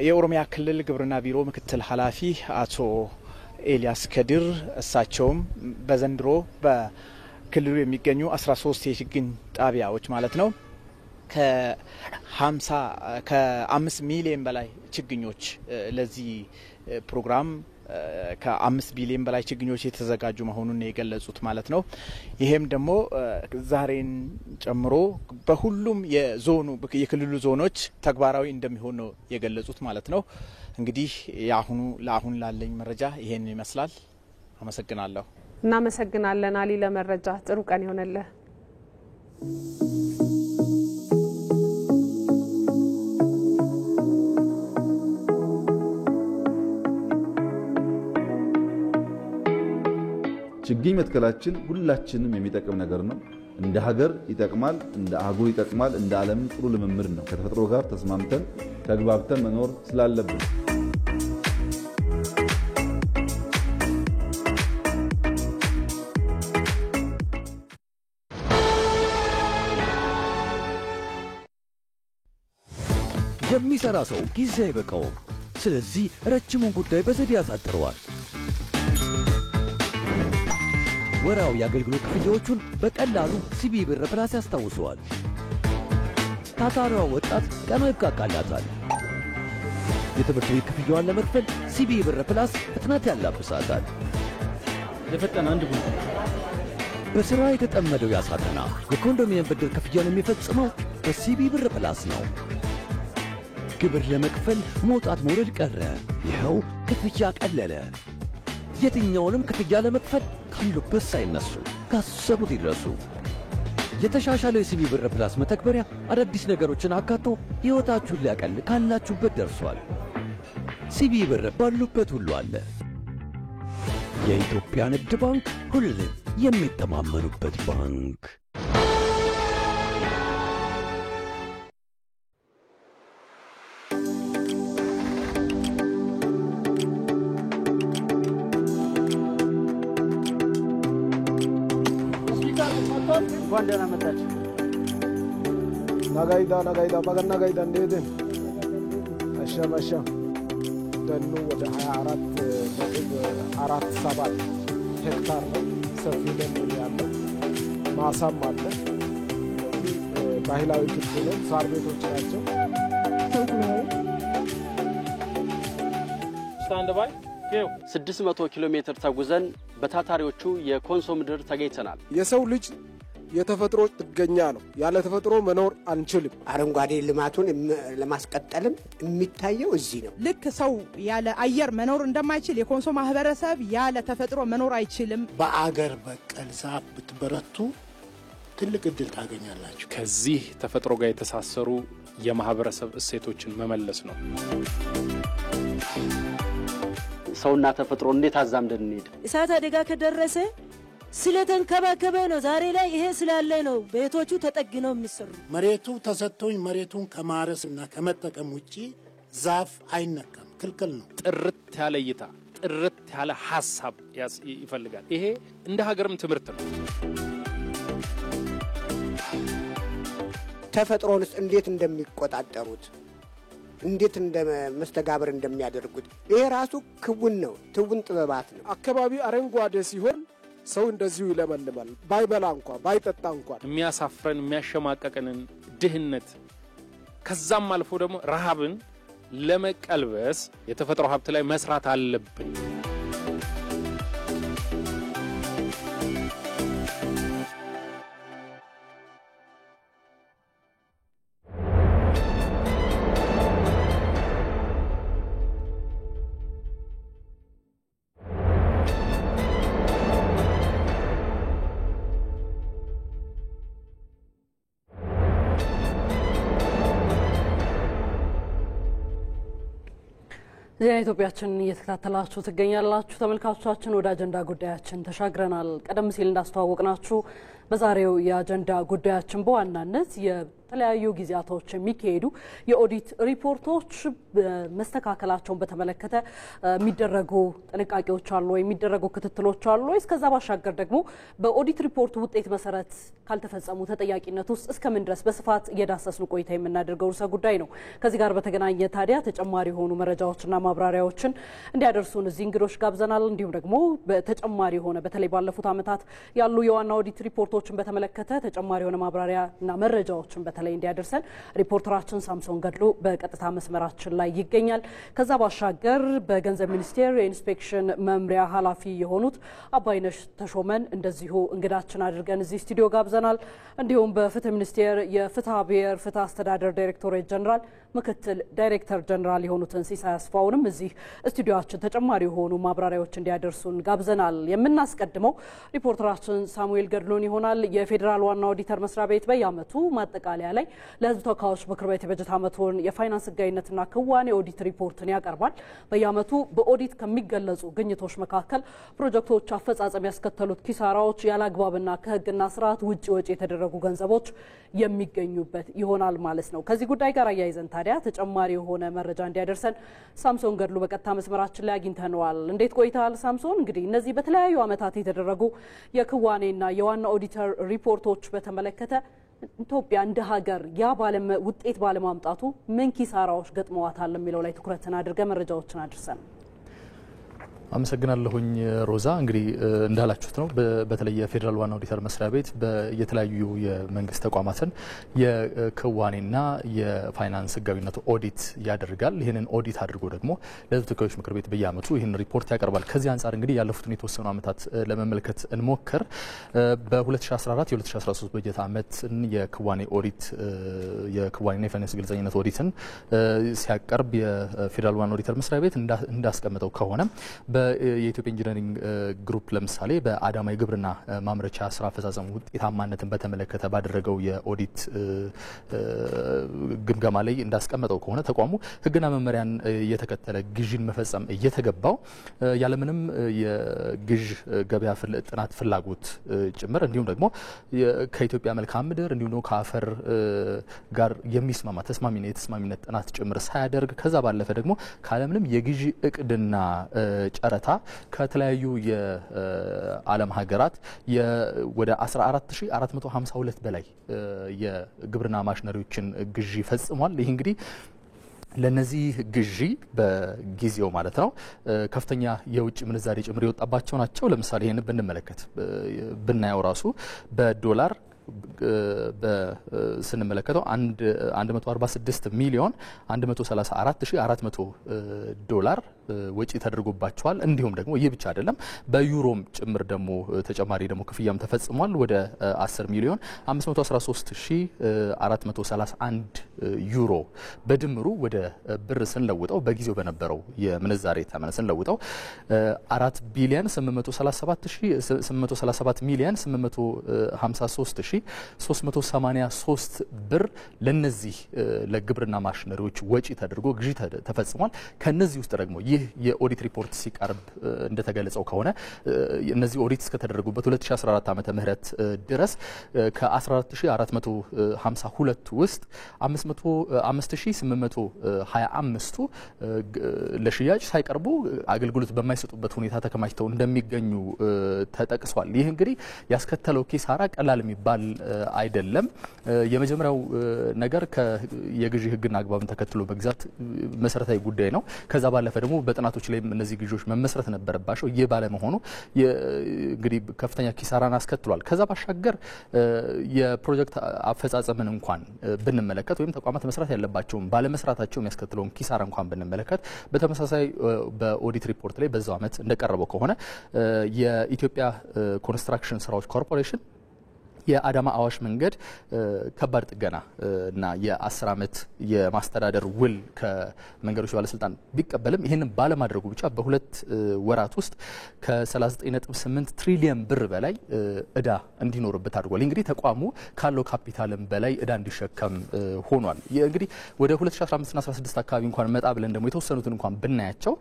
የኦሮሚያ ክልል ግብርና ቢሮ ምክትል ኃላፊ አቶ ኤልያስ ከድር እሳቸውም በዘንድሮ በክልሉ የሚገኙ 13 የችግኝ ጣቢያዎች ማለት ነው ከ5 ሚሊዮን በላይ ችግኞች ለዚህ ፕሮግራም ከ5 ቢሊዮን በላይ ችግኞች የተዘጋጁ መሆኑን የገለጹት ማለት ነው። ይሄም ደግሞ ዛሬን ጨምሮ በሁሉም የክልሉ ዞኖች ተግባራዊ እንደሚሆን ነው የገለጹት ማለት ነው። እንግዲህ ለአሁን ላለኝ መረጃ ይሄን ይመስላል። አመሰግናለሁ። እናመሰግናለን አሊ ለመረጃ። ጥሩ ቀን ይሆነልህ። ችግኝ መትከላችን ሁላችንም የሚጠቅም ነገር ነው። እንደ ሀገር ይጠቅማል፣ እንደ አህጉር ይጠቅማል፣ እንደ ዓለም ጥሩ ልምምድ ነው። ከተፈጥሮ ጋር ተስማምተን ተግባብተን መኖር ስላለብን የሚሰራ ሰው ጊዜ አይበቃውም። ስለዚህ ረጅሙን ጉዳይ በዘዴ ያሳጥረዋል። ወራዊ የአገልግሎት ክፍያዎቹን በቀላሉ ሲቢ ብር ፕላስ ያስታውሰዋል። ታታሪዋ ወጣት ቀኑ ይብቃቃላታል። የትምህርት ቤት ክፍያዋን ለመክፈል ሲቢ ብር ፕላስ ፍጥነት ያላብሳታል። የፈጠነ አንድ ቡን በሥራ የተጠመደው ያሳተና የኮንዶሚኒየም ብድር ክፍያን የሚፈጽመው በሲቢ ብር ፕላስ ነው። ግብር ለመክፈል መውጣት መውረድ ቀረ። ይኸው ክፍያ ቀለለ። የትኛውንም ክፍያ ለመክፈል ካሉበት ሳይነሱ ካሰቡት ይድረሱ። የተሻሻለው የሲቢ ብር ፕላስ መተግበሪያ አዳዲስ ነገሮችን አካቶ ሕይወታችሁን ሊያቀል ካላችሁበት ደርሷል። ሲቢ ብር ባሉበት ሁሉ አለ። የኢትዮጵያ ንግድ ባንክ ሁሌም የሚተማመኑበት ባንክ። እንኳን ደህና መጣችሁ። ነጋይዳ በገና ጋይዳ እንደሄድን አሻማሻ ደኑ ወደ 24.47 ሄክታር ነው። ሰፊ ደን ያለው ማሳም አለ። ባህላዊ ግቢ ነው። ሳር ቤቶች ናቸው። 600 ኪሎ ሜትር ተጉዘን በታታሪዎቹ የኮንሶ ምድር ተገኝተናል። የሰው ልጅ የተፈጥሮ ጥገኛ ነው። ያለ ተፈጥሮ መኖር አንችልም። አረንጓዴ ልማቱን ለማስቀጠልም የሚታየው እዚህ ነው። ልክ ሰው ያለ አየር መኖር እንደማይችል የኮንሶ ማህበረሰብ ያለ ተፈጥሮ መኖር አይችልም። በአገር በቀል ዛፍ ብትበረቱ ትልቅ እድል ታገኛላችሁ። ከዚህ ተፈጥሮ ጋር የተሳሰሩ የማህበረሰብ እሴቶችን መመለስ ነው። ሰውና ተፈጥሮ እንዴት አዛምደን እንሄድ? እሳት አደጋ ከደረሰ ስለተንከባከበ ነው። ዛሬ ላይ ይሄ ስላለ ነው ቤቶቹ ተጠግነው የሚሰሩ። መሬቱ ተሰጥቶኝ መሬቱን ከማረስና ከመጠቀም ውጪ ዛፍ አይነካም፣ ክልክል ነው። ጥርት ያለ እይታ፣ ጥርት ያለ ሐሳብ ይፈልጋል። ይሄ እንደ ሀገርም ትምህርት ነው። ተፈጥሮንስ እንዴት እንደሚቆጣጠሩት እንዴት መስተጋብር እንደሚያደርጉት ይሄ ራሱ ክውን ነው። ትውን ጥበባት ነው። አካባቢው አረንጓዴ ሲሆን ሰው እንደዚሁ ይለመልማል። ባይበላ እንኳን ባይጠጣ እንኳን የሚያሳፍረን የሚያሸማቀቀንን ድህነት ከዛም አልፎ ደግሞ ረሃብን ለመቀልበስ የተፈጥሮ ሀብት ላይ መስራት አለብን። ዜና ኢትዮጵያችን እየተከታተላችሁ ትገኛላችሁ። ተመልካቾቻችን ወደ አጀንዳ ጉዳያችን ተሻግረናል። ቀደም ሲል እንዳስተዋወቅናችሁ በዛሬው የአጀንዳ ጉዳያችን በዋናነት የተለያዩ ጊዜያቶች የሚካሄዱ የኦዲት ሪፖርቶች መስተካከላቸውን በተመለከተ የሚደረጉ ጥንቃቄዎች አሉ ወይ፣ የሚደረጉ ክትትሎች አሉ ወይ፣ እስከዛ ባሻገር ደግሞ በኦዲት ሪፖርቱ ውጤት መሰረት ካልተፈጸሙ ተጠያቂነት ውስጥ እስከምን ድረስ በስፋት እየዳሰስን ቆይታ የምናደርገው ርዕሰ ጉዳይ ነው። ከዚህ ጋር በተገናኘ ታዲያ ተጨማሪ የሆኑ መረጃዎችና ማብራሪያዎችን እንዲያደርሱን እዚህ እንግዶች ጋብዘናል። እንዲሁም ደግሞ በተጨማሪ የሆነ በተለይ ባለፉት ዓመታት ያሉ የዋና ኦዲት ሪፖርቶችን በተመለከተ ተጨማሪ የሆነ ማብራሪያና መረጃዎችን በተለይ እንዲያደርሰን ሪፖርተራችን ሳምሶን ገድሉ በቀጥታ መስመራችን ላይ ይገኛል። ከዛ ባሻገር በገንዘብ ሚኒስቴር የኢንስፔክሽን መምሪያ ኃላፊ የሆኑት አባይነሽ ተሾመን እንደዚሁ እንግዳችን አድርገን እዚህ ስቱዲዮ ጋብዘናል። እንዲሁም በፍትህ ሚኒስቴር የፍትሐ ብሔር ፍትህ አስተዳደር ዳይሬክቶሬት ጀነራል ምክትል ዳይሬክተር ጀነራል የሆኑትን ሲሳይ አስፋውንም እዚህ ስቱዲዮአችን ተጨማሪ የሆኑ ማብራሪያዎች እንዲያደርሱን ጋብዘናል። የምናስቀድመው ሪፖርተራችን ሳሙኤል ገድሎን ይሆናል። የፌዴራል ዋና ኦዲተር መስሪያ ቤት በየዓመቱ ማጠቃለያ ላይ ለሕዝብ ተወካዮች ምክር ቤት የበጀት ዓመቱን የፋይናንስ ሕጋዊነትና ክዋኔ ኦዲት ሪፖርትን ያቀርባል። በየዓመቱ በኦዲት ከሚገለጹ ግኝቶች መካከል ፕሮጀክቶች አፈጻጸም ያስከተሉት ኪሳራዎች፣ ያለአግባብና ከሕግና ስርዓት ውጪ ወጪ የተደረጉ ገንዘቦች የሚገኙበት ይሆናል ማለት ነው። ከዚህ ጉዳይ ጋር አያይዘን ታዲያ ተጨማሪ የሆነ መረጃ እንዲያደርሰን ሳምሶን ገድሉ በቀጥታ መስመራችን ላይ አግኝተነዋል። እንዴት ቆይተሃል ሳምሶን? እንግዲህ እነዚህ በተለያዩ ዓመታት የተደረጉ የክዋኔና የዋና ኦዲተር ሪፖርቶች በተመለከተ ኢትዮጵያ እንደ ሀገር ያ ውጤት ባለማምጣቱ ምን ኪሳራዎች ገጥመዋታል የሚለው ላይ ትኩረትን አድርገን መረጃዎችን አድርሰን አመሰግናለሁኝ ሮዛ። እንግዲህ እንዳላችሁት ነው በተለይ የፌዴራል ዋና ኦዲተር መስሪያ ቤት የተለያዩ የመንግስት ተቋማትን የክዋኔና የፋይናንስ ህጋዊነት ኦዲት ያደርጋል። ይህንን ኦዲት አድርጎ ደግሞ ለህዝብ ተወካዮች ምክር ቤት በየአመቱ ይህን ሪፖርት ያቀርባል። ከዚህ አንጻር እንግዲህ ያለፉትን የተወሰኑ አመታት ለመመልከት እንሞክር። በ2014 የ2013 በጀት አመት የክዋኔ ኦዲት የክዋኔና የፋይናንስ ግልጸኝነት ኦዲትን ሲያቀርብ የፌዴራል ዋና ኦዲተር መስሪያ ቤት እንዳስቀመጠው ከሆነ የኢትዮጵያ ኢንጂነሪንግ ግሩፕ ለምሳሌ በአዳማ የግብርና ማምረቻ ስራ አፈጻጸም ውጤታማነትን በተመለከተ ባደረገው የኦዲት ግምገማ ላይ እንዳስቀመጠው ከሆነ ተቋሙ ህግና መመሪያን የተከተለ ግዥን መፈጸም እየተገባው ያለምንም የግዥ ገበያ ጥናት ፍላጎት ጭምር እንዲሁም ደግሞ ከኢትዮጵያ መልክዓ ምድር እንዲሁም ደግሞ ከአፈር ጋር የሚስማማ የተስማሚነት ጥናት ጭምር ሳያደርግ ከዛ ባለፈ ደግሞ ካለምንም የግዥ እቅድና ጨረታ ከተለያዩ የዓለም ሀገራት ወደ 14452 በላይ የግብርና ማሽነሪዎችን ግዢ ፈጽሟል። ይህ እንግዲህ ለነዚህ ግዢ በጊዜው ማለት ነው ከፍተኛ የውጭ ምንዛሬ ጭምር የወጣባቸው ናቸው። ለምሳሌ ይሄን ብንመለከት ብናየው ራሱ በዶላር ስንመለከተው 146 ሚሊዮን 134,400 ዶላር ወጪ ተደርጎባቸዋል። እንዲሁም ደግሞ ይህ ብቻ አይደለም፣ በዩሮም ጭምር ደግሞ ተጨማሪ ደግሞ ክፍያም ተፈጽሟል። ወደ 10 ሚሊዮን 513,431 ዩሮ በድምሩ ወደ ብር ስንለውጠው በጊዜው በነበረው የምንዛሬ ተመን ስንለውጠው 4 ቢሊዮን 837 ሚሊዮን 853,383 ብር ለነዚህ ለግብርና ማሽነሪዎች ወጪ ተደርጎ ግዢ ተፈጽሟል። ከነዚህ ውስጥ ደግሞ ይህ የኦዲት ሪፖርት ሲቀርብ እንደተገለጸው ከሆነ እነዚህ ኦዲት እስከተደረጉበት 2014 ዓመተ ምህረት ድረስ ከ14452 ውስጥ 5825ቱ ለሽያጭ ሳይቀርቡ አገልግሎት በማይሰጡበት ሁኔታ ተከማችተው እንደሚገኙ ተጠቅሷል። ይህ እንግዲህ ያስከተለው ኪሳራ ቀላል የሚባል አይደለም። የመጀመሪያው ነገር የግዢ ህግና አግባብን ተከትሎ መግዛት መሰረታዊ ጉዳይ ነው። ከዛ ባለፈ ደግሞ በጥናቶች ላይ እነዚህ ግዢዎች መመስረት ነበረባቸው። ይህ ባለመሆኑ እንግዲህ ከፍተኛ ኪሳራን አስከትሏል። ከዛ ባሻገር የፕሮጀክት አፈጻጸምን እንኳን ብንመለከት ወይም ተቋማት መስራት ያለባቸውን ባለመስራታቸው የሚያስከትለውን ኪሳራ እንኳን ብንመለከት በተመሳሳይ በኦዲት ሪፖርት ላይ በዛው ዓመት እንደቀረበው ከሆነ የኢትዮጵያ ኮንስትራክሽን ስራዎች ኮርፖሬሽን የአዳማ አዋሽ መንገድ ከባድ ጥገና እና የ10 ዓመት የማስተዳደር ውል ከመንገዶች ባለስልጣን ቢቀበልም ይህንን ባለማድረጉ ብቻ በሁለት ወራት ውስጥ ከ39.8 ትሪሊየን ብር በላይ እዳ እንዲኖርበት አድርጓል። እንግዲህ ተቋሙ ካለው ካፒታልም በላይ እዳ እንዲሸከም ሆኗል። እንግዲህ ወደ 2015ና 16 አካባቢ እንኳን መጣ ብለን ደግሞ የተወሰኑትን እንኳን ብናያቸው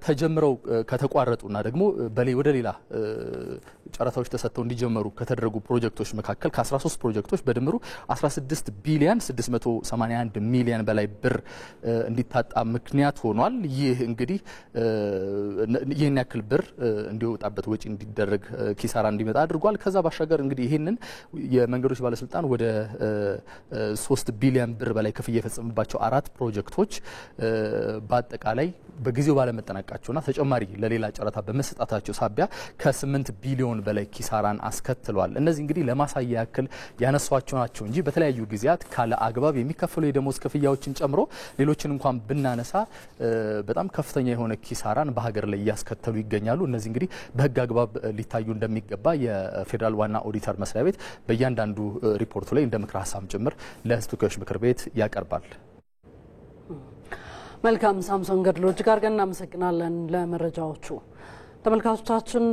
ተጀምረው ከተቋረጡና ደግሞ ወደ ሌላ ጨረታዎች ተሰጥተው እንዲጀመሩ ከተደረጉ ፕሮጀክቶች መካከል ከ13 ፕሮጀክቶች በድምሩ 16 ቢሊዮን 681 ሚሊዮን በላይ ብር እንዲታጣ ምክንያት ሆኗል። ይህ እንግዲህ ይህን ያክል ብር እንዲወጣበት ወጪ እንዲደረግ ኪሳራ እንዲመጣ አድርጓል። ከዛ ባሻገር እንግዲህ ይህንን የመንገዶች ባለስልጣን ወደ 3 ቢሊዮን ብር በላይ ክፍያ የፈጸመባቸው 4 ፕሮጀክቶች በአጠቃላይ በጊዜው ባለመጠናቀቃቸውና ተጨማሪ ለሌላ ጨረታ በመሰጣታቸው ሳቢያ ከ8 ቢሊዮን በላይ ኪሳራን አስከትሏል። እነዚህ እንግዲህ ለማሳያ ያክል ያነሷቸው ናቸው እንጂ በተለያዩ ጊዜያት ካለ አግባብ የሚከፈሉ የደሞዝ ክፍያዎችን ጨምሮ ሌሎችን እንኳን ብናነሳ በጣም ከፍተኛ የሆነ ኪሳራን በሀገር ላይ እያስከተሉ ይገኛሉ። እነዚህ እንግዲህ በህግ አግባብ ሊታዩ እንደሚገባ የፌዴራል ዋና ኦዲተር መስሪያ ቤት በእያንዳንዱ ሪፖርቱ ላይ እንደ ምክረ ሀሳብ ጭምር ለህዝብ ተወካዮች ምክር ቤት ያቀርባል። መልካም ሳምሶን ገድሎ እጅግ አድርገን እናመሰግናለን ለመረጃዎቹ። ተመልካቾቻችን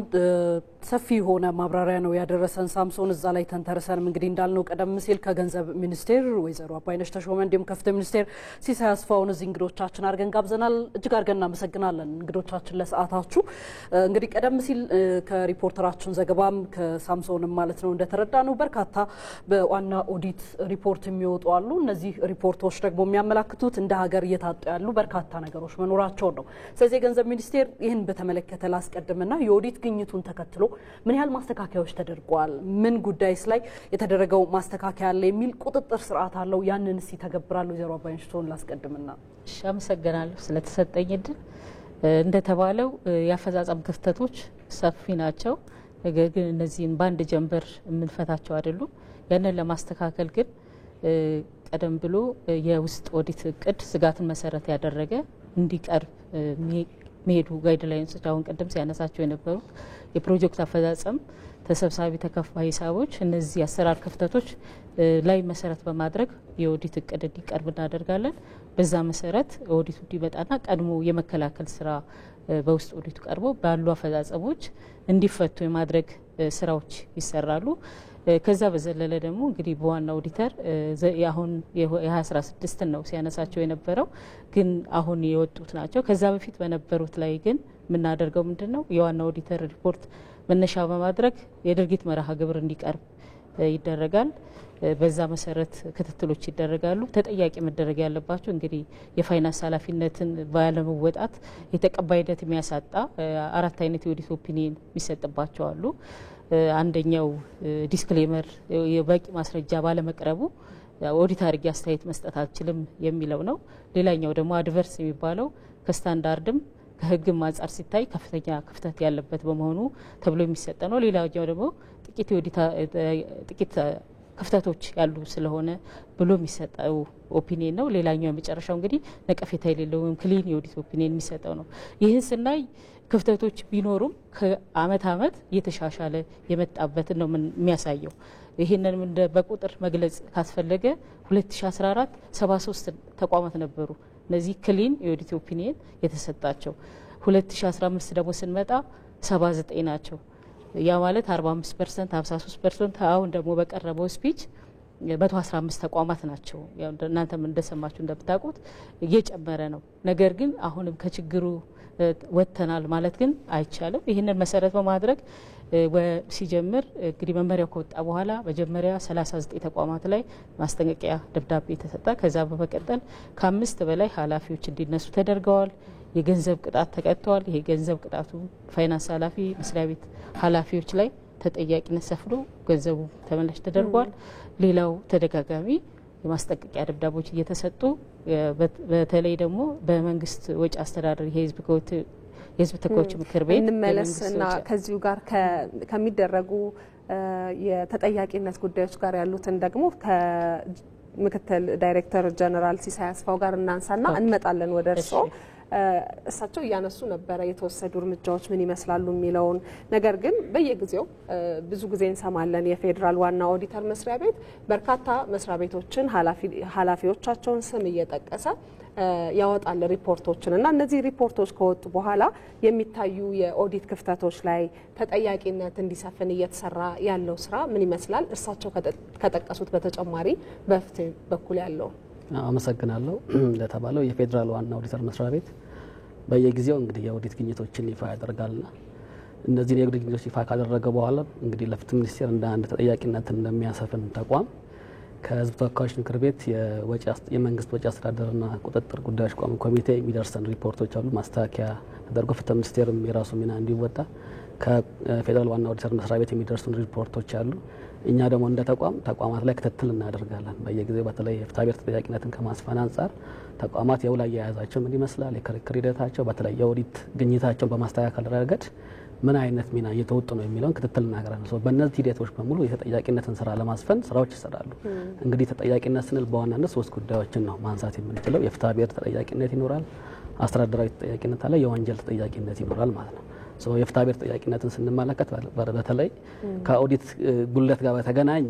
ሰፊ የሆነ ማብራሪያ ነው ያደረሰን ሳምሶን። እዛ ላይ ተንተርሰንም እንግዲህ እንዳልነው ቀደም ሲል ከገንዘብ ሚኒስቴር ወይዘሮ አባይነሽ ተሾመ እንዲሁም ከፍትህ ሚኒስቴር ሲሳይ አስፋውን እዚህ እንግዶቻችን አድርገን ጋብዘናል። እጅግ አድርገን እናመሰግናለን እንግዶቻችን ለሰዓታችሁ። እንግዲህ ቀደም ሲል ከሪፖርተራችን ዘገባም ከሳምሶንም ማለት ነው እንደተረዳ ነው በርካታ በዋና ኦዲት ሪፖርት የሚወጡ አሉ። እነዚህ ሪፖርቶች ደግሞ የሚያመላክቱት እንደ ሀገር እየታጡ ያሉ በርካታ ነገሮች መኖራቸውን ነው። ስለዚህ የገንዘብ ሚኒስቴር ይህን በተመለከተ ላስቀድምና የኦዲት ግኝቱን ተከትሎ ምን ያህል ማስተካከያዎች ተደርጓል? ምን ጉዳይስ ላይ የተደረገው ማስተካከያ አለ የሚል ቁጥጥር ስርዓት አለው? ያንን እስቲ ተገብራሉ? ወይዘሮ አባይነሽቶን ላስቀድምና። እሺ፣ አመሰግናለሁ ስለተሰጠኝ እድል። እንደተባለው የአፈጻጸም ክፍተቶች ሰፊ ናቸው። ነገር ግን እነዚህን በአንድ ጀንበር የምንፈታቸው አይደሉም። ያንን ለማስተካከል ግን ቀደም ብሎ የውስጥ ኦዲት እቅድ ስጋትን መሰረት ያደረገ እንዲቀርብ መሄዱ ጋይድላይንሶች አሁን ቀደም ሲያነሳቸው የነበሩት የፕሮጀክት አፈጻጸም ተሰብሳቢ ተከፋይ ሂሳቦች እነዚህ አሰራር ክፍተቶች ላይ መሰረት በማድረግ የኦዲት እቅድ እንዲቀርብ እናደርጋለን። በዛ መሰረት ኦዲቱ እንዲመጣና ቀድሞ የመከላከል ስራ በውስጥ ኦዲቱ ቀርቦ ባሉ አፈጻጸሞች እንዲፈቱ የማድረግ ስራዎች ይሰራሉ። ከዛ በዘለለ ደግሞ እንግዲህ በዋና ኦዲተር አሁን የ2016 ነው ሲያነሳቸው የነበረው ግን አሁን የወጡት ናቸው። ከዛ በፊት በነበሩት ላይ ግን የምናደርገው ምንድነው የዋና ኦዲተር ሪፖርት መነሻ በማድረግ የድርጊት መርሃ ግብር እንዲቀርብ ይደረጋል። በዛ መሰረት ክትትሎች ይደረጋሉ። ተጠያቂ መደረግ ያለባቸው እንግዲህ የፋይናንስ ኃላፊነትን ባለመወጣት የተቀባይነት የሚያሳጣ 4 አይነት የኦዲት ኦፒኒየን የሚሰጥባቸው አሉ። አንደኛው ዲስክሌመር የበቂ ማስረጃ ባለመቅረቡ ኦዲት አድርጌ አስተያየት መስጠት አልችልም የሚለው ነው። ሌላኛው ደግሞ አድቨርስ የሚባለው ከስታንዳርድም ከሕግም አንጻር ሲታይ ከፍተኛ ክፍተት ያለበት በመሆኑ ተብሎ የሚሰጥ ነው። ሌላኛው ደግሞ ጥቂት ክፍተቶች ያሉ ስለሆነ ብሎ የሚሰጠው ኦፒኒየን ነው። ሌላኛው የመጨረሻው እንግዲህ ነቀፌታ የሌለው ወይም ክሊን የኦዲት ኦፒኒየን የሚሰጠው ነው። ይህን ስናይ ክፍተቶች ቢኖሩም ከአመት አመት እየተሻሻለ የመጣበትን ነው የሚያሳየው። ይህንን በቁጥር መግለጽ ካስፈለገ 2014 73 ተቋማት ነበሩ እነዚህ ክሊን የኦዲት ኦፒኒየን የተሰጣቸው። 2015 ደግሞ ስንመጣ 79 ናቸው። ያ ማለት 45%፣ 53%። አሁን ደግሞ በቀረበው ስፒች 115 ተቋማት ናቸው። ያው እናንተም እንደሰማችሁ እንደምታውቁት እየጨመረ ነው። ነገር ግን አሁንም ከችግሩ ወጥተናል ማለት ግን አይቻልም። ይህንን መሰረት በማድረግ ሲጀምር እንግዲህ መመሪያው ከወጣ በኋላ መጀመሪያ 39 ተቋማት ላይ ማስጠንቀቂያ ደብዳቤ ተሰጠ። ከዛ በመቀጠል ከ5 በላይ ኃላፊዎች እንዲነሱ ተደርገዋል። የገንዘብ ቅጣት ተቀጥተዋል። ይሄ ገንዘብ ቅጣቱ ፋይናንስ ኃላፊ፣ መስሪያ ቤት ኃላፊዎች ላይ ተጠያቂነት ሰፍኖ ገንዘቡ ተመላሽ ተደርጓል። ሌላው ተደጋጋሚ የማስጠንቀቂያ ደብዳቤዎች እየተሰጡ በተለይ ደግሞ በመንግስት ወጪ አስተዳደር የህዝብ ተወካዮች ምክር ቤት እንመለስና ከዚሁ ጋር ከሚደረጉ የተጠያቂነት ጉዳዮች ጋር ያሉትን ደግሞ ከምክትል ዳይሬክተር ጀነራል ሲሳይ አስፋው ጋር እናንሳና እንመጣለን ወደ እርስዎ። እሳቸው እያነሱ ነበረ የተወሰዱ እርምጃዎች ምን ይመስላሉ የሚለውን ነገር ግን በየጊዜው ብዙ ጊዜ እንሰማለን። የፌዴራል ዋና ኦዲተር መስሪያ ቤት በርካታ መስሪያ ቤቶችን ኃላፊዎቻቸውን ስም እየጠቀሰ ያወጣል ሪፖርቶችን እና እነዚህ ሪፖርቶች ከወጡ በኋላ የሚታዩ የኦዲት ክፍተቶች ላይ ተጠያቂነት እንዲሰፍን እየተሰራ ያለው ስራ ምን ይመስላል? እርሳቸው ከጠቀሱት በተጨማሪ በፍትህ በኩል ያለው። አመሰግናለሁ። እንደተባለው የፌዴራል ዋና ኦዲተር መስሪያ ቤት በየጊዜው እንግዲህ የኦዲት ግኝቶችን ይፋ ያደርጋልና እነዚህን የኦዲት ግኝቶች ይፋ ካደረገ በኋላ እንግዲህ ለፍትህ ሚኒስቴር እንደ አንድ ተጠያቂነትን እንደሚያሰፍን ተቋም ከህዝብ ተወካዮች ምክር ቤት የመንግስት ወጪ አስተዳደርና ቁጥጥር ጉዳዮች ቋሚ ኮሚቴ የሚደርሰን ሪፖርቶች አሉ። ማስተካከያ ተደርጎ ፍትህ ሚኒስቴርም የራሱ ሚና እንዲወጣ ከፌዴራል ዋና ኦዲተር መስሪያ ቤት የሚደርሱን ሪፖርቶች አሉ። እኛ ደግሞ እንደ ተቋማት ላይ ክትትል እናደርጋለን። በየጊዜው በተለይ የፍትሐ ብሔር ተጠያቂነትን ከማስፈን አንጻር ተቋማት የውል አያያዛቸው ምን ይመስላል፣ የክርክር ሂደታቸው በተለይ የኦዲት ግኝታቸውን በማስተካከል ረገድ ምን አይነት ሚና እየተወጡ ነው የሚለውን ክትትል እናደርጋለን። በእነዚህ ሂደቶች በሙሉ የተጠያቂነትን ስራ ለማስፈን ስራዎች ይሰራሉ። እንግዲህ ተጠያቂነት ስንል በዋናነት 3 ጉዳዮችን ነው ማንሳት የምንችለው። የፍትሐ ብሔር ተጠያቂነት ይኖራል፣ አስተዳደራዊ ተጠያቂነት አለ፣ የወንጀል ተጠያቂነት ይኖራል ማለት ነው። የፍትሐ ብሔር ተጠያቂነትን ስንመለከት በተለይ ከኦዲት ጉድለት ጋር በተገናኘ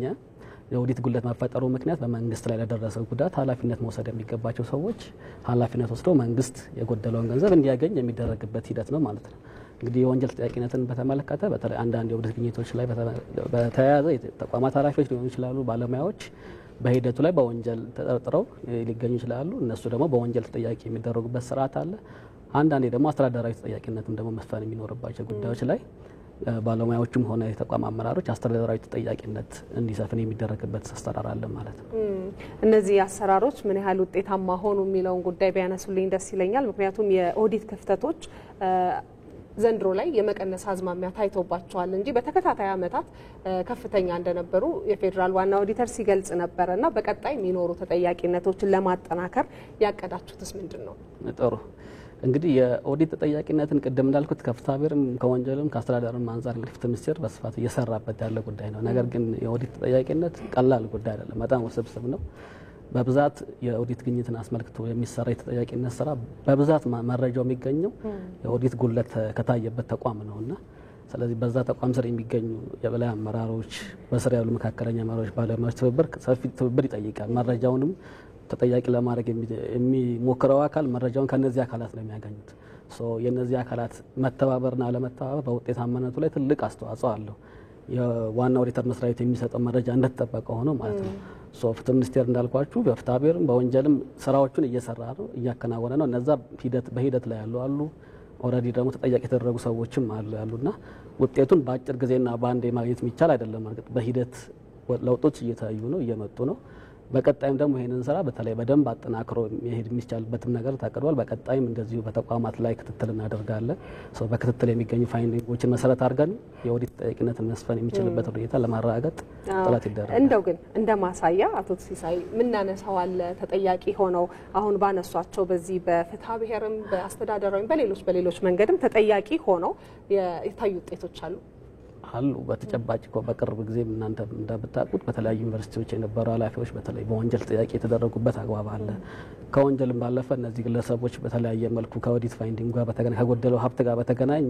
የኦዲት ጉድለት መፈጠሩ ምክንያት በመንግስት ላይ ለደረሰው ጉዳት ኃላፊነት መውሰድ የሚገባቸው ሰዎች ኃላፊነት ወስደው መንግስት የጎደለውን ገንዘብ እንዲያገኝ የሚደረግበት ሂደት ነው ማለት ነው። እንግዲህ የወንጀል ተጠያቂነትን በተመለከተ በተለይ አንዳንድ የኦዲት ግኝቶች ላይ በተያያዘ ተቋማት ኃላፊዎች ሊሆኑ ይችላሉ፣ ባለሙያዎች በሂደቱ ላይ በወንጀል ተጠርጥረው ሊገኙ ይችላሉ። እነሱ ደግሞ በወንጀል ተጠያቂ የሚደረጉበት ስርዓት አለ። አንዳንዴ ደግሞ አስተዳደራዊ ተጠያቂነትም ደግሞ መስፈን የሚኖርባቸው ጉዳዮች ላይ ባለሙያዎችም ሆነ የተቋም አመራሮች አስተዳደራዊ ተጠያቂነት እንዲሰፍን የሚደረግበት አሰራር አለ ማለት ነው። እነዚህ አሰራሮች ምን ያህል ውጤታማ ሆኑ የሚለውን ጉዳይ ቢያነሱልኝ ደስ ይለኛል። ምክንያቱም የኦዲት ክፍተቶች ዘንድሮ ላይ የመቀነስ አዝማሚያ ታይቶባቸዋል እንጂ በተከታታይ ዓመታት ከፍተኛ እንደነበሩ የፌዴራል ዋና ኦዲተር ሲገልጽ ነበርና በቀጣይ የሚኖሩ ተጠያቂነቶችን ለማጠናከር ያቀዳችሁትስ ምንድነው? ጥሩ እንግዲህ የኦዲት ተጠያቂነትን ቅድም እንዳልኩት ከፍትሐ ብሔርም ከወንጀልም ከአስተዳደርም አንፃር እንግዲህ ፍትህ ሚኒስቴር በስፋት እየሰራበት ያለ ጉዳይ ነው። ነገር ግን የኦዲት ተጠያቂነት ቀላል ጉዳይ አይደለም፣ በጣም ውስብስብ ነው። በብዛት የኦዲት ግኝትን አስመልክቶ የሚሰራ የተጠያቂነት ስራ በብዛት መረጃው የሚገኘው የኦዲት ጉድለት ከታየበት ተቋም ነውና ስለዚህ በዛ ተቋም ስር የሚገኙ የበላይ አመራሮች በስር ያሉ መካከለኛ አመራሮች ባለሙያዎች ሰፊ ትብብር ይጠይቃል። መረጃውንም ተጠያቂ ለማድረግ የሚሞክረው አካል መረጃውን ከነዚህ አካላት ነው የሚያገኙት። የነዚህ አካላት መተባበርና አለመተባበር በውጤታማነቱ ላይ ትልቅ አስተዋጽኦ አለው። የዋና ኦዲተር መስሪያ ቤት የሚሰጠው መረጃ እንደተጠበቀ ሆኖ ማለት ነው። ፍትህ ሚኒስቴር እንዳልኳችሁ በፍትሐ ብሔርም በወንጀልም ስራዎቹን እየሰራ ነው፣ እያከናወነ ነው። እነዛ በሂደት ላይ ያሉ ኦልሬዲ ደግሞ ተጠያቂ የተደረጉ ሰዎችም ያሉና ውጤቱን በአጭር ጊዜና በአንዴ ማግኘት የሚቻል አይደለም። ማለት በሂደት ለውጦች እየታዩ ነው፣ እየመጡ ነው። በቀጣይም ደግሞ ይሄንን ስራ በተለይ በደንብ አጠናክሮ መሄድ የሚቻልበትም ነገር ታቀርቧል። በቀጣይም እንደዚሁ በተቋማት ላይ ክትትል እናደርጋለን። በክትትል የሚገኙ ፋይንዲንጎችን መሰረት አድርገን የኦዲት ተጠያቂነትን መስፈን የሚችልበት ሁኔታ ለማረጋገጥ ጥረት ይደረጋል። እንደው ግን እንደ ማሳያ አቶ ሲሳይ ምናነሳው አለ ተጠያቂ ሆነው አሁን ባነሷቸው በዚህ በፍትሐ ብሔርም በአስተዳደራዊም በሌሎች መንገድም ተጠያቂ ሆነው የታዩ ውጤቶች አሉ። በተጨባጭ በቅርብ ጊዜ እናንተ እንደምታውቁት በተለያዩ ዩኒቨርሲቲዎች የነበሩ ኃላፊዎች በተለይ በወንጀል ተጠያቂ የተደረጉበት አግባብ አለ። ከወንጀልም ባለፈ እነዚህ ግለሰቦች በተለያየ መልኩ ከኦዲት ፋይንዲንግ ጋር በተገናኘ ከጎደለው ሀብት ጋር በተገናኘ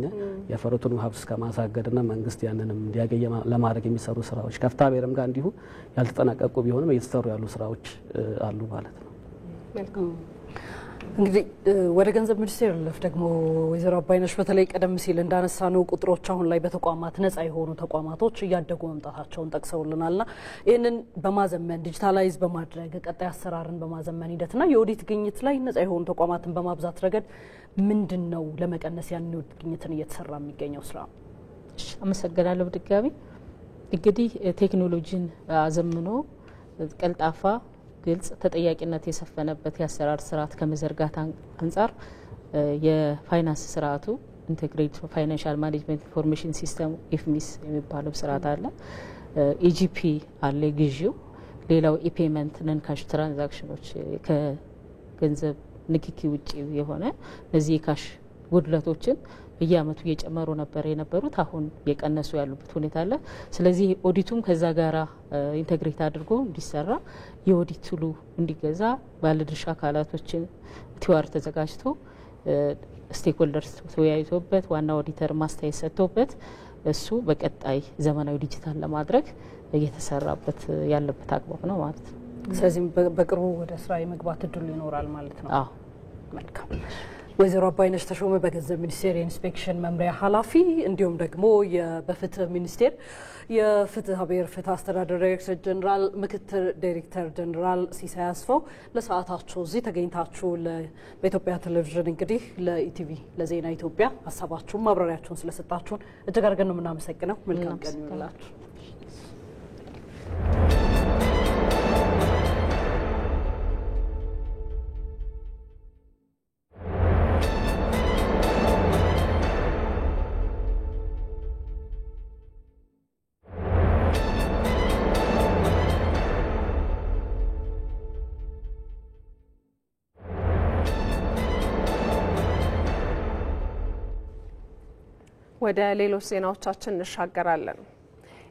የፈሩትን ሀብት እስከ ማሳገድና መንግስት ያንንም እንዲያገኝ ለማድረግ የሚሰሩ ስራዎች ከፍትሐ ብሔርም ጋር እንዲሁ ያልተጠናቀቁ ቢሆንም እየተሰሩ ያሉ ስራዎች አሉ ማለት ነው። መልካም እንግዲህ ወደ ገንዘብ ሚኒስቴር ልፍ ደግሞ ወይዘሮ አባይነሽ በተለይ ቀደም ሲል እንዳነሳ ነው ቁጥሮች አሁን ላይ በተቋማት ነጻ የሆኑ ተቋማቶች እያደጉ መምጣታቸውን ጠቅሰውልናልና ይህንን በማዘመን ዲጂታላይዝ በማድረግ ቀጣይ አሰራርን በማዘመን ሂደትና የኦዲት ግኝት ላይ ነጻ የሆኑ ተቋማትን በማብዛት ረገድ ምንድነው ለመቀነስ ያን የኦዲት ግኝትን እየተሰራ የሚገኘው ስራ? አመሰግናለሁ። ድጋሚ እንግዲህ ቴክኖሎጂን አዘምኖ ቀልጣፋ ግልጽ ተጠያቂነት የሰፈነበት የአሰራር ስርዓት ከመዘርጋት አንጻር የፋይናንስ ስርዓቱ ኢንቴግሬትድ ፋይናንሻል ማኔጅመንት ኢንፎርሜሽን ሲስተም ኢፍሚስ የሚባለው ስርዓት አለ። ኢጂፒ አለ ግዢው። ሌላው ኢፔመንት ነን ካሽ ትራንዛክሽኖች ከገንዘብ ንክኪ ውጪ የሆነ እነዚህ የካሽ ጉድለቶችን በየአመቱ እየጨመሩ ነበር የነበሩት፣ አሁን የቀነሱ ያሉበት ሁኔታ አለ። ስለዚህ ኦዲቱም ከዛ ጋራ ኢንተግሬት አድርጎ እንዲሰራ የኦዲት ቱሉ እንዲገዛ ባለድርሻ አካላቶችን ቲዋር ተዘጋጅቶ ስቴክሆልደርስ ተወያይቶበት ዋና ኦዲተር ማስተያየት ሰጥቶበት እሱ በቀጣይ ዘመናዊ ዲጂታል ለማድረግ እየተሰራበት ያለበት አግባብ ነው ማለት ነው። ስለዚህ በቅርቡ ወደ ስራ የመግባት እድሉ ይኖራል ማለት ነው። አዎ መልካም። ወይዘሮ አባይነሽ ተሾመ በገንዘብ ሚኒስቴር የኢንስፔክሽን መምሪያ ኃላፊ እንዲሁም ደግሞ በፍትህ ሚኒስቴር የፍትሐ ብሔር ፍትህ አስተዳደር ዳይሬክተር ጀነራል ምክትል ዳይሬክተር ጀነራል ሲሳይ አስፋው ለሰዓታችሁ እዚህ ተገኝታችሁ በኢትዮጵያ ቴሌቪዥን እንግዲህ ለኢቲቪ ለዜና ኢትዮጵያ ሀሳባችሁን ማብራሪያችሁን ስለሰጣችሁን እጅግ አድርገን ነው የምናመሰግነው። መልካም ቀን ይሁንላችሁ። ወደ ሌሎች ዜናዎቻችን እንሻገራለን።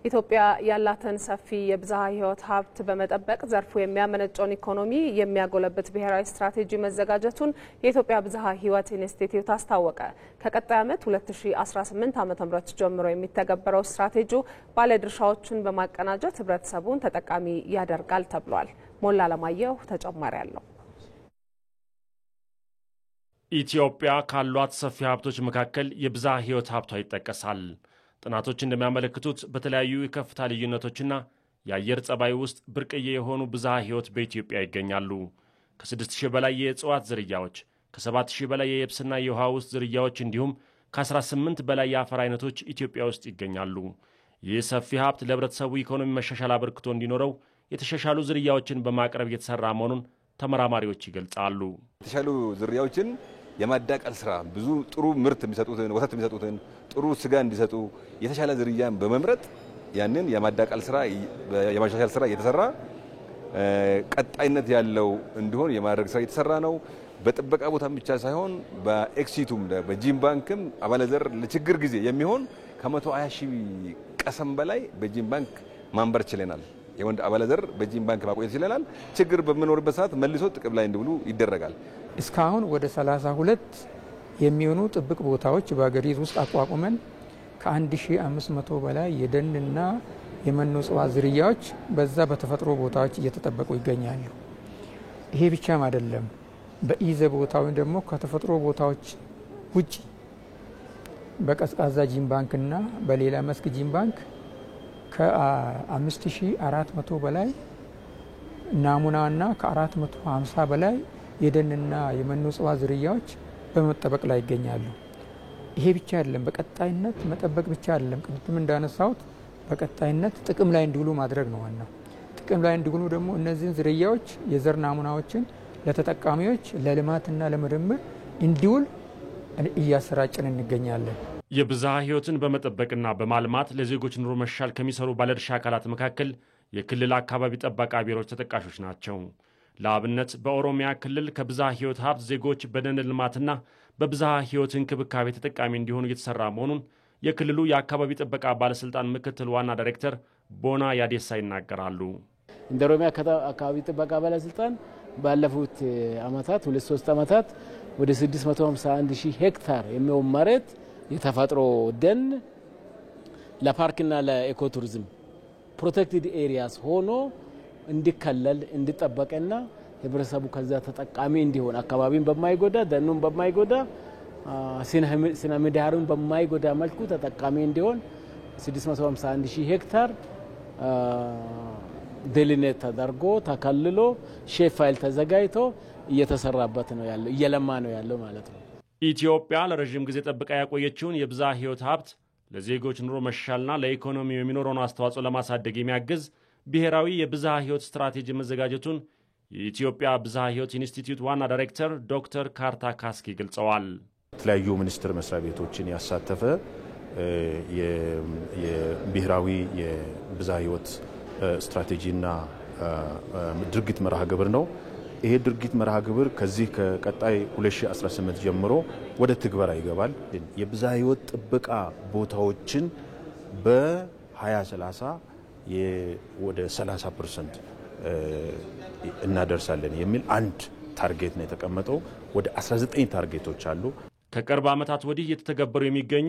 ኢትዮጵያ ያላትን ሰፊ የብዝሃ ሕይወት ሀብት በመጠበቅ ዘርፉ የሚያመነጨውን ኢኮኖሚ የሚያጎለብት ብሔራዊ ስትራቴጂ መዘጋጀቱን የኢትዮጵያ ብዝሃ ሕይወት ኢንስቲትዩት አስታወቀ። ከቀጣይ ዓመት 2018 ዓ.ም ጀምሮ የሚተገበረው ስትራቴጂው ባለድርሻዎችን በማቀናጀት ህብረተሰቡን ተጠቃሚ ያደርጋል ተብሏል። ሞላ ለማየሁ ተጨማሪ አለው። ኢትዮጵያ ካሏት ሰፊ ሀብቶች መካከል የብዝሃ ሕይወት ሀብቷ ይጠቀሳል። ጥናቶች እንደሚያመለክቱት በተለያዩ የከፍታ ልዩነቶችና የአየር ጸባይ ውስጥ ብርቅዬ የሆኑ ብዝሃ ሕይወት በኢትዮጵያ ይገኛሉ። ከ6000 በላይ የእጽዋት ዝርያዎች፣ ከ7000 በላይ የየብስና የውሃ ውስጥ ዝርያዎች እንዲሁም ከ18 በላይ የአፈር አይነቶች ኢትዮጵያ ውስጥ ይገኛሉ። ይህ ሰፊ ሀብት ለህብረተሰቡ ኢኮኖሚ መሻሻል አበርክቶ እንዲኖረው የተሻሻሉ ዝርያዎችን በማቅረብ እየተሰራ መሆኑን ተመራማሪዎች ይገልጻሉ። የተሻሉ ዝርያዎችን የማዳቀል ስራ ብዙ ጥሩ ምርት የሚሰጡትን ወተት የሚሰጡትን ጥሩ ስጋ እንዲሰጡ የተሻለ ዝርያን በመምረጥ ያንን የማዳቀል ስራ የማሻሻል ስራ እየተሰራ ቀጣይነት ያለው እንዲሆን የማድረግ ስራ እየተሰራ ነው። በጥበቃ ቦታ ብቻ ሳይሆን በኤክሲቱም በጂም ባንክም አባለዘር ለችግር ጊዜ የሚሆን ከ120,000 ቀሰም በላይ በጂም ባንክ ማንበር ችለናል። የወንድ አባለዘር በጂም ባንክ ማቆየት ችለናል። ችግር በመኖርበት ሰዓት መልሶ ጥቅም ላይ እንዲውሉ ይደረጋል። እስካሁን ወደ 32 የሚሆኑ ጥብቅ ቦታዎች በአገሪቱ ውስጥ አቋቁመን ከ1500 በላይ የደንና የመኖ እጽዋት ዝርያዎች በዛ በተፈጥሮ ቦታዎች እየተጠበቁ ይገኛሉ። ይሄ ብቻም አይደለም። በኢዘ ቦታው ደግሞ ከተፈጥሮ ቦታዎች ውጪ በቀዝቃዛ ጂም ባንክና በሌላ መስክ ጂም ባንክ ከ5400 በላይ ናሙናና ከ450 በላይ የደንና የመኖ እጽዋት ዝርያዎች በመጠበቅ ላይ ይገኛሉ። ይሄ ብቻ አይደለም፣ በቀጣይነት መጠበቅ ብቻ አይደለም። ቅድም እንዳነሳሁት በቀጣይነት ጥቅም ላይ እንዲውሉ ማድረግ ነው ዋናው። ጥቅም ላይ እንዲውሉ ደግሞ እነዚህን ዝርያዎች የዘር ናሙናዎችን ለተጠቃሚዎች ለልማትና ለምርምር እንዲውል እያሰራጨን እንገኛለን። የብዝሃ ሕይወትን በመጠበቅና በማልማት ለዜጎች ኑሮ መሻል ከሚሰሩ ባለድርሻ አካላት መካከል የክልል አካባቢ ጥበቃ ቢሮዎች ተጠቃሾች ናቸው። ለአብነት በኦሮሚያ ክልል ከብዝሃ ሕይወት ሀብት ዜጎች በደን ልማትና በብዝሃ ሕይወት እንክብካቤ ተጠቃሚ እንዲሆኑ እየተሰራ መሆኑን የክልሉ የአካባቢ ጥበቃ ባለስልጣን ምክትል ዋና ዳይሬክተር ቦና ያዴሳ ይናገራሉ። እንደ ኦሮሚያ አካባቢ ጥበቃ ባለስልጣን ባለፉት አመታት 2-3 አመታት ወደ 651,000 ሄክታር የሚሆን መሬት የተፈጥሮ ደን ለፓርክና ለኢኮቱሪዝም ፕሮቴክትድ ኤሪያስ ሆኖ እንዲከለል እንዲጠበቅና ህብረተሰቡ ከዛ ተጠቃሚ እንዲሆን አካባቢን በማይጎዳ ደኑን በማይጎዳ ስነ ምህዳሩን በማይጎዳ መልኩ ተጠቃሚ እንዲሆን 651,000 ሄክታር ደሊኔት ተደርጎ ተከልሎ ሼፍ ፋይል ተዘጋጅቶ እየተሰራበት ነው ያለው እየለማ ነው ያለው ማለት ነው። ኢትዮጵያ ለረጅም ጊዜ ጠብቃ ያቆየችውን የብዝሃ ሕይወት ሀብት ለዜጎች ኑሮ መሻልና ለኢኮኖሚው የሚኖረውን አስተዋጽኦ ለማሳደግ የሚያግዝ ብሔራዊ የብዝሃ ሕይወት ስትራቴጂ መዘጋጀቱን የኢትዮጵያ ብዝሃ ሕይወት ኢንስቲትዩት ዋና ዳይሬክተር ዶክተር ካርታ ካስኪ ገልጸዋል። የተለያዩ ሚኒስቴር መስሪያ ቤቶችን ያሳተፈ የብሔራዊ የብዝሃ ሕይወት ስትራቴጂና ድርጊት መርሃ ግብር ነው። ይሄ ድርጊት መርሃ ግብር ከዚህ ከቀጣይ 2018 ጀምሮ ወደ ትግበራ ይገባል። የብዝሃ ሕይወት ጥበቃ ቦታዎችን በ2030 ወደ 30% እናደርሳለን የሚል አንድ ታርጌት ነው የተቀመጠው። ወደ 19 ታርጌቶች አሉ። ከቅርብ ዓመታት ወዲህ እየተተገበሩ የሚገኙ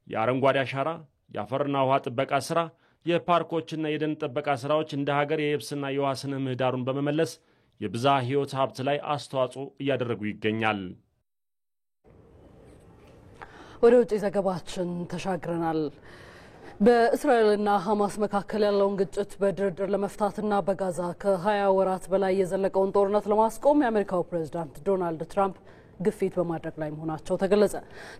የአረንጓዴ አሻራ፣ የአፈርና ውሃ ጥበቃ ስራ፣ የፓርኮችና የደን ጥበቃ ስራዎች እንደ ሀገር የየብስና የውሃ ስነ ምህዳሩን በመመለስ የብዝሃ ሕይወት ሀብት ላይ አስተዋጽኦ እያደረጉ ይገኛል። ወደ ውጭ ዘገባችን ተሻግረናል። በእስራኤልና ሐማስ መካከል ያለውን ግጭት በድርድር ለመፍታትና በጋዛ ከ20 ወራት በላይ የዘለቀውን ጦርነት ለማስቆም የአሜሪካው ፕሬዝዳንት ዶናልድ ትራምፕ ግፊት በማድረግ ላይ መሆናቸው ተገለጸ።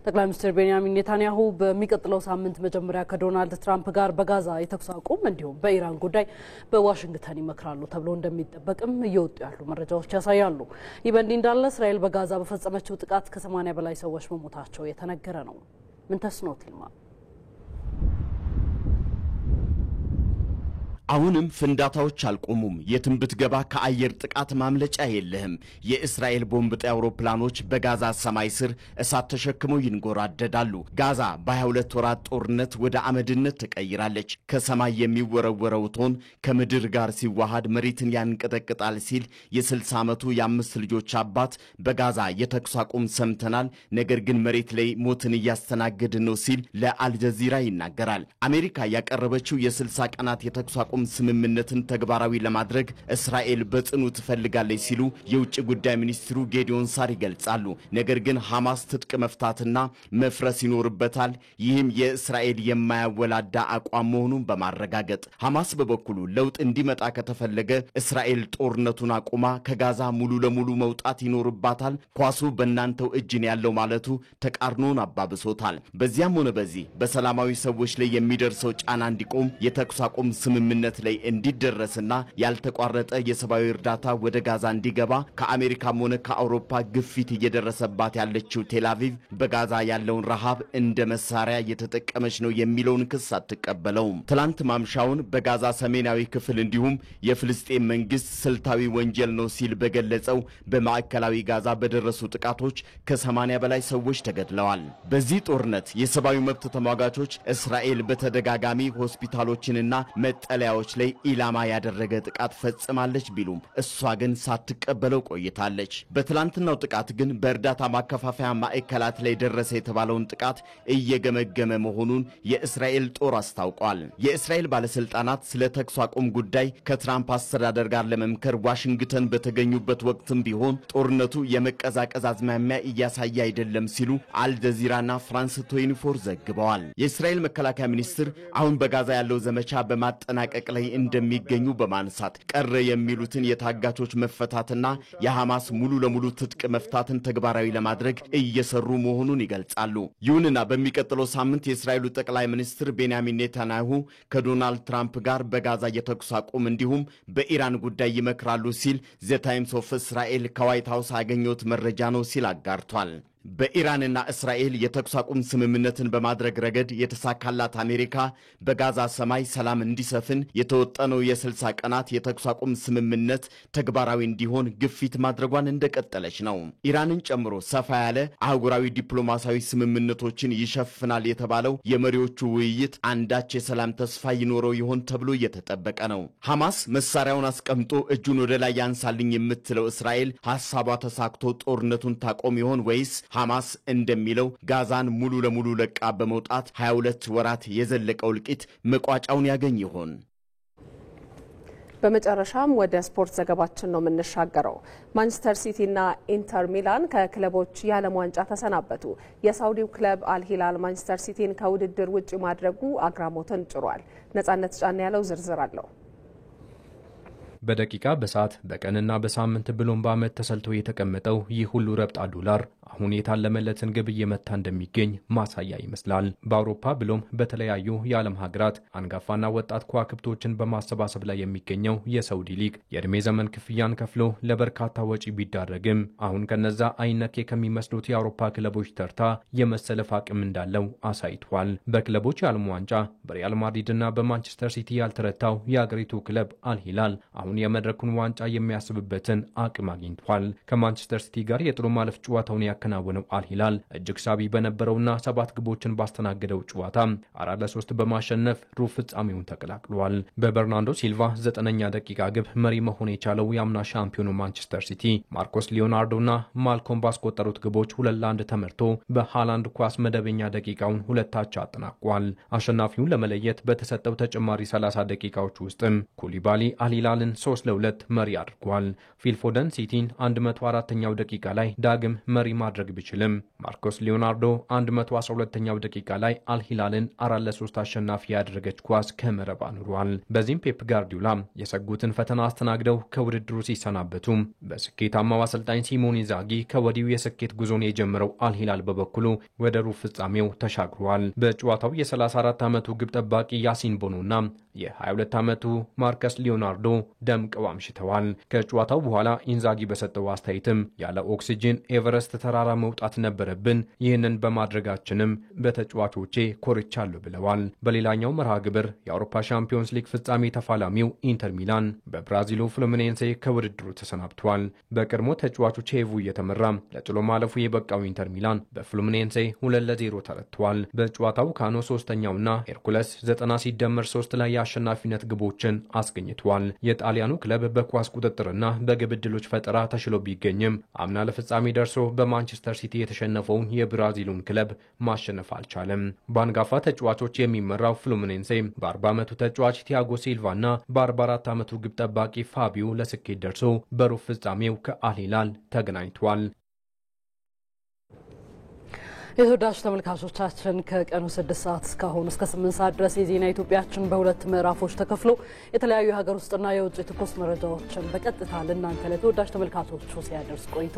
ጠቅላይ ሚኒስትር ቤንያሚን ኔታንያሁ በሚቀጥለው ሳምንት መጀመሪያ ከዶናልድ ትራምፕ ጋር በጋዛ የተኩስ አቁም እንዲሁም በኢራን ጉዳይ በዋሽንግተን ይመክራሉ ተብሎ እንደሚጠበቅም እየወጡ ያሉ መረጃዎች ያሳያሉ። ይህ በእንዲህ እንዳለ እስራኤል በጋዛ በፈጸመችው ጥቃት ከ80 በላይ ሰዎች መሞታቸው የተነገረ ነው። ምን ተስኖት ይልማ አሁንም ፍንዳታዎች አልቆሙም። የትም ብትገባ ከአየር ጥቃት ማምለጫ የለህም። የእስራኤል ቦምብ ጣይ አውሮፕላኖች በጋዛ ሰማይ ስር እሳት ተሸክመው ይንጎራደዳሉ። ጋዛ በ22 ወራት ጦርነት ወደ አመድነት ተቀይራለች። ከሰማይ የሚወረወረው ቶን ከምድር ጋር ሲዋሃድ መሬትን ያንቀጠቅጣል ሲል የ60 ዓመቱ የ5 ልጆች አባት በጋዛ የተኩስ አቁም ሰምተናል፣ ነገር ግን መሬት ላይ ሞትን እያስተናገድን ነው ሲል ለአልጀዚራ ይናገራል። አሜሪካ ያቀረበችው የ60 ቀናት የተኩስ አቁም ስምምነትን ተግባራዊ ለማድረግ እስራኤል በጽኑ ትፈልጋለች ሲሉ የውጭ ጉዳይ ሚኒስትሩ ጌዲዮን ሳር ይገልጻሉ። ነገር ግን ሐማስ ትጥቅ መፍታትና መፍረስ ይኖርበታል። ይህም የእስራኤል የማያወላዳ አቋም መሆኑን በማረጋገጥ ሐማስ በበኩሉ ለውጥ እንዲመጣ ከተፈለገ እስራኤል ጦርነቱን አቁማ ከጋዛ ሙሉ ለሙሉ መውጣት ይኖርባታል፣ ኳሱ በእናንተው እጅ ነው ያለው ማለቱ ተቃርኖን አባብሶታል። በዚያም ሆነ በዚህ በሰላማዊ ሰዎች ላይ የሚደርሰው ጫና እንዲቆም የተኩስ አቁም ስምምነት ስምምነት ላይ እንዲደረስና ያልተቋረጠ የሰብአዊ እርዳታ ወደ ጋዛ እንዲገባ ከአሜሪካም ሆነ ከአውሮፓ ግፊት እየደረሰባት ያለችው ቴልአቪቭ በጋዛ ያለውን ረሃብ እንደ መሳሪያ እየተጠቀመች ነው የሚለውን ክስ አትቀበለውም። ትላንት ማምሻውን በጋዛ ሰሜናዊ ክፍል እንዲሁም የፍልስጤም መንግስት ስልታዊ ወንጀል ነው ሲል በገለጸው በማዕከላዊ ጋዛ በደረሱ ጥቃቶች ከ80 በላይ ሰዎች ተገድለዋል። በዚህ ጦርነት የሰብአዊ መብት ተሟጋቾች እስራኤል በተደጋጋሚ ሆስፒታሎችንና መጠለያዎች ላይ ኢላማ ያደረገ ጥቃት ፈጽማለች ቢሉም እሷ ግን ሳትቀበለው ቆይታለች። በትላንትናው ጥቃት ግን በእርዳታ ማከፋፈያ ማዕከላት ላይ ደረሰ የተባለውን ጥቃት እየገመገመ መሆኑን የእስራኤል ጦር አስታውቋል። የእስራኤል ባለስልጣናት ስለ ተኩስ አቁም ጉዳይ ከትራምፕ አስተዳደር ጋር ለመምከር ዋሽንግተን በተገኙበት ወቅትም ቢሆን ጦርነቱ የመቀዛቀዝ አዝማሚያ እያሳየ አይደለም ሲሉ አልጀዚራና ፍራንስ 24 ዘግበዋል። የእስራኤል መከላከያ ሚኒስትር አሁን በጋዛ ያለው ዘመቻ በማጠናቀቅ ላይ እንደሚገኙ በማንሳት ቀረ የሚሉትን የታጋቾች መፈታትና የሐማስ ሙሉ ለሙሉ ትጥቅ መፍታትን ተግባራዊ ለማድረግ እየሰሩ መሆኑን ይገልጻሉ። ይሁንና በሚቀጥለው ሳምንት የእስራኤሉ ጠቅላይ ሚኒስትር ቤንያሚን ኔታንያሁ ከዶናልድ ትራምፕ ጋር በጋዛ የተኩስ አቁም እንዲሁም በኢራን ጉዳይ ይመክራሉ ሲል ዘ ታይምስ ኦፍ እስራኤል ከዋይት ሃውስ ያገኘው መረጃ ነው ሲል አጋርቷል። በኢራንና እስራኤል የተኩስ አቁም ስምምነትን በማድረግ ረገድ የተሳካላት አሜሪካ በጋዛ ሰማይ ሰላም እንዲሰፍን የተወጠነው የ60 ቀናት የተኩስ አቁም ስምምነት ተግባራዊ እንዲሆን ግፊት ማድረጓን እንደቀጠለች ነው። ኢራንን ጨምሮ ሰፋ ያለ አህጉራዊ ዲፕሎማሲያዊ ስምምነቶችን ይሸፍናል የተባለው የመሪዎቹ ውይይት አንዳች የሰላም ተስፋ ይኖረው ይሆን ተብሎ እየተጠበቀ ነው። ሐማስ መሳሪያውን አስቀምጦ እጁን ወደ ላይ ያንሳልኝ የምትለው እስራኤል ሐሳቧ ተሳክቶ ጦርነቱን ታቆም ይሆን ወይስ ሐማስ እንደሚለው ጋዛን ሙሉ ለሙሉ ለቃ በመውጣት 22 ወራት የዘለቀው እልቂት መቋጫውን ያገኝ ይሆን? በመጨረሻም ወደ ስፖርት ዘገባችን ነው የምንሻገረው። ማንቸስተር ሲቲና ኢንተር ሚላን ከክለቦች የዓለም ዋንጫ ተሰናበቱ። የሳውዲው ክለብ አልሂላል ማንቸስተር ሲቲን ከውድድር ውጪ ማድረጉ አግራሞትን ጭሯል። ነጻነት ጫን ያለው ዝርዝር አለው። በደቂቃ በሰዓት በቀንና በሳምንት ብሎም በዓመት ተሰልቶ የተቀመጠው ይህ ሁሉ ረብጣ ዶላር አሁን የታለመለትን ግብ እየመታ እንደሚገኝ ማሳያ ይመስላል። በአውሮፓ ብሎም በተለያዩ የዓለም ሀገራት አንጋፋና ወጣት ከዋክብቶችን በማሰባሰብ ላይ የሚገኘው የሳውዲ ሊግ የዕድሜ ዘመን ክፍያን ከፍሎ ለበርካታ ወጪ ቢዳረግም አሁን ከነዛ አይነኬ ከሚመስሉት የአውሮፓ ክለቦች ተርታ የመሰለፍ አቅም እንዳለው አሳይቷል። በክለቦች የዓለም ዋንጫ በሪያል ማድሪድና በማንቸስተር ሲቲ ያልተረታው የአገሪቱ ክለብ አልሂላል አሁን የመድረኩን ዋንጫ የሚያስብበትን አቅም አግኝቷል። ከማንቸስተር ሲቲ ጋር የጥሎ ማለፍ ጨዋታውን ያከናወነው አልሂላል እጅግ ሳቢ በነበረውና 7 ግቦችን ባስተናገደው ጨዋታ 4-3 በማሸነፍ ሩብ ፍጻሜውን ተቀላቅሏል። በበርናንዶ ሲልቫ 9ኛ ደቂቃ ግብ መሪ መሆን የቻለው የአምና ሻምፒዮኑ ማንቸስተር ሲቲ ማርኮስ ሊዮናርዶና ማልኮም ባስቆጠሩት ግቦች 2-1 ተመርቶ በሃላንድ ኳስ መደበኛ ደቂቃውን 2-2 አጠናቋል። አሸናፊውን ለመለየት በተሰጠው ተጨማሪ 30 ደቂቃዎች ውስጥም ኩሊባሊ አልሂላልን 3-2 መሪ አድርጓል። ፊልፎደን ሲቲን 104ኛው ደቂቃ ላይ ዳግም መሪ ማድረግ ቢችልም ማርኮስ ሊዮናርዶ 112ኛው ደቂቃ ላይ አልሂላልን 4-3 አሸናፊ ያደረገች ኳስ ከመረብ አኑሯል። በዚህም ፔፕ ጋርዲዮላ የሰጉትን ፈተና አስተናግደው ከውድድሩ ሲሰናበቱ በስኬታማው አሰልጣኝ ሲሞኔ ኢንዛጊ ከወዲሁ የስኬት ጉዞን የጀመረው አልሂላል በበኩሉ ወደ ሩብ ፍጻሜው ተሻግሯል። በጨዋታው የ34 ዓመቱ ግብ ጠባቂ ያሲን ቦኖና የ22 ዓመቱ ማርከስ ሊዮናርዶ ደምቀው አምሽተዋል። ከጨዋታው በኋላ ኢንዛጊ በሰጠው አስተያየትም ያለ ኦክሲጅን ኤቨረስት ተራራ መውጣት ነበረብን፣ ይህንን በማድረጋችንም በተጫዋቾቼ ኮርቻለሁ ብለዋል። በሌላኛው መርሃ ግብር የአውሮፓ ሻምፒዮንስ ሊግ ፍጻሜ ተፋላሚው ኢንተር ሚላን በብራዚሉ ፍሉሚኔንሴ ከውድድሩ ተሰናብቷል። በቀድሞ ተጫዋቹ ቼቩ እየተመራ ለጥሎ ማለፉ የበቃው ኢንተር ሚላን በፍሉሚኔንሴ 2-0 ተረትቷል። በጨዋታው ካኖ 3ኛውና ሄርኩለስ 90 ሲደመር 3 ላይ የአሸናፊነት ግቦችን አስገኝቷል። የጣሊያኑ ክለብ በኳስ ቁጥጥርና በግብ ዕድሎች ፈጠራ ተሽሎ ቢገኝም አምና ለፍጻሜ ደርሶ በማንቸስተር ሲቲ የተሸነፈውን የብራዚሉን ክለብ ማሸነፍ አልቻለም። በአንጋፋ ተጫዋቾች የሚመራው ፍሉሚኔንሴ በ40 ዓመቱ ተጫዋች ቲያጎ ሲልቫና በ44 ዓመቱ ግብ ጠባቂ ፋቢዮ ለስኬት ደርሶ በሩብ ፍጻሜው ከአልሂላል ተገናኝቷል። የተወዳጅ ተመልካቾቻችን ከቀኑ 6 ሰዓት እስካሁን እስከ 8 ሰዓት ድረስ የዜና ኢትዮጵያችን በሁለት ምዕራፎች ተከፍሎ የተለያዩ የሀገር ውስጥና የውጭ ትኩስ መረጃዎችን በቀጥታ ለእናንተ ለተወዳጅ ተመልካቾቹ ሲያደርስ ቆይቶ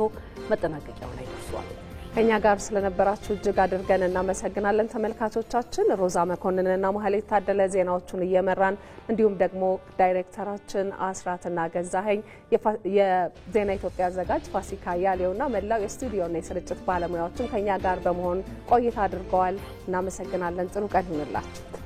መጠናቀቂያው ላይ ደርሷል። ከኛ ጋር ስለነበራችሁ እጅግ አድርገን እናመሰግናለን ተመልካቾቻችን። ሮዛ መኮንንና መሐሌት ታደለ ዜናዎቹን እየመራን እንዲሁም ደግሞ ዳይሬክተራችን አስራትና ገዛኸኝ የዜና ኢትዮጵያ አዘጋጅ ፋሲካ ያሌውና መላው የስቱዲዮና የስርጭት ባለሙያዎችም ከኛ ጋር በመሆን ቆይታ አድርገዋል። እናመሰግናለን። ጥሩ ቀን ይሁንላችሁ።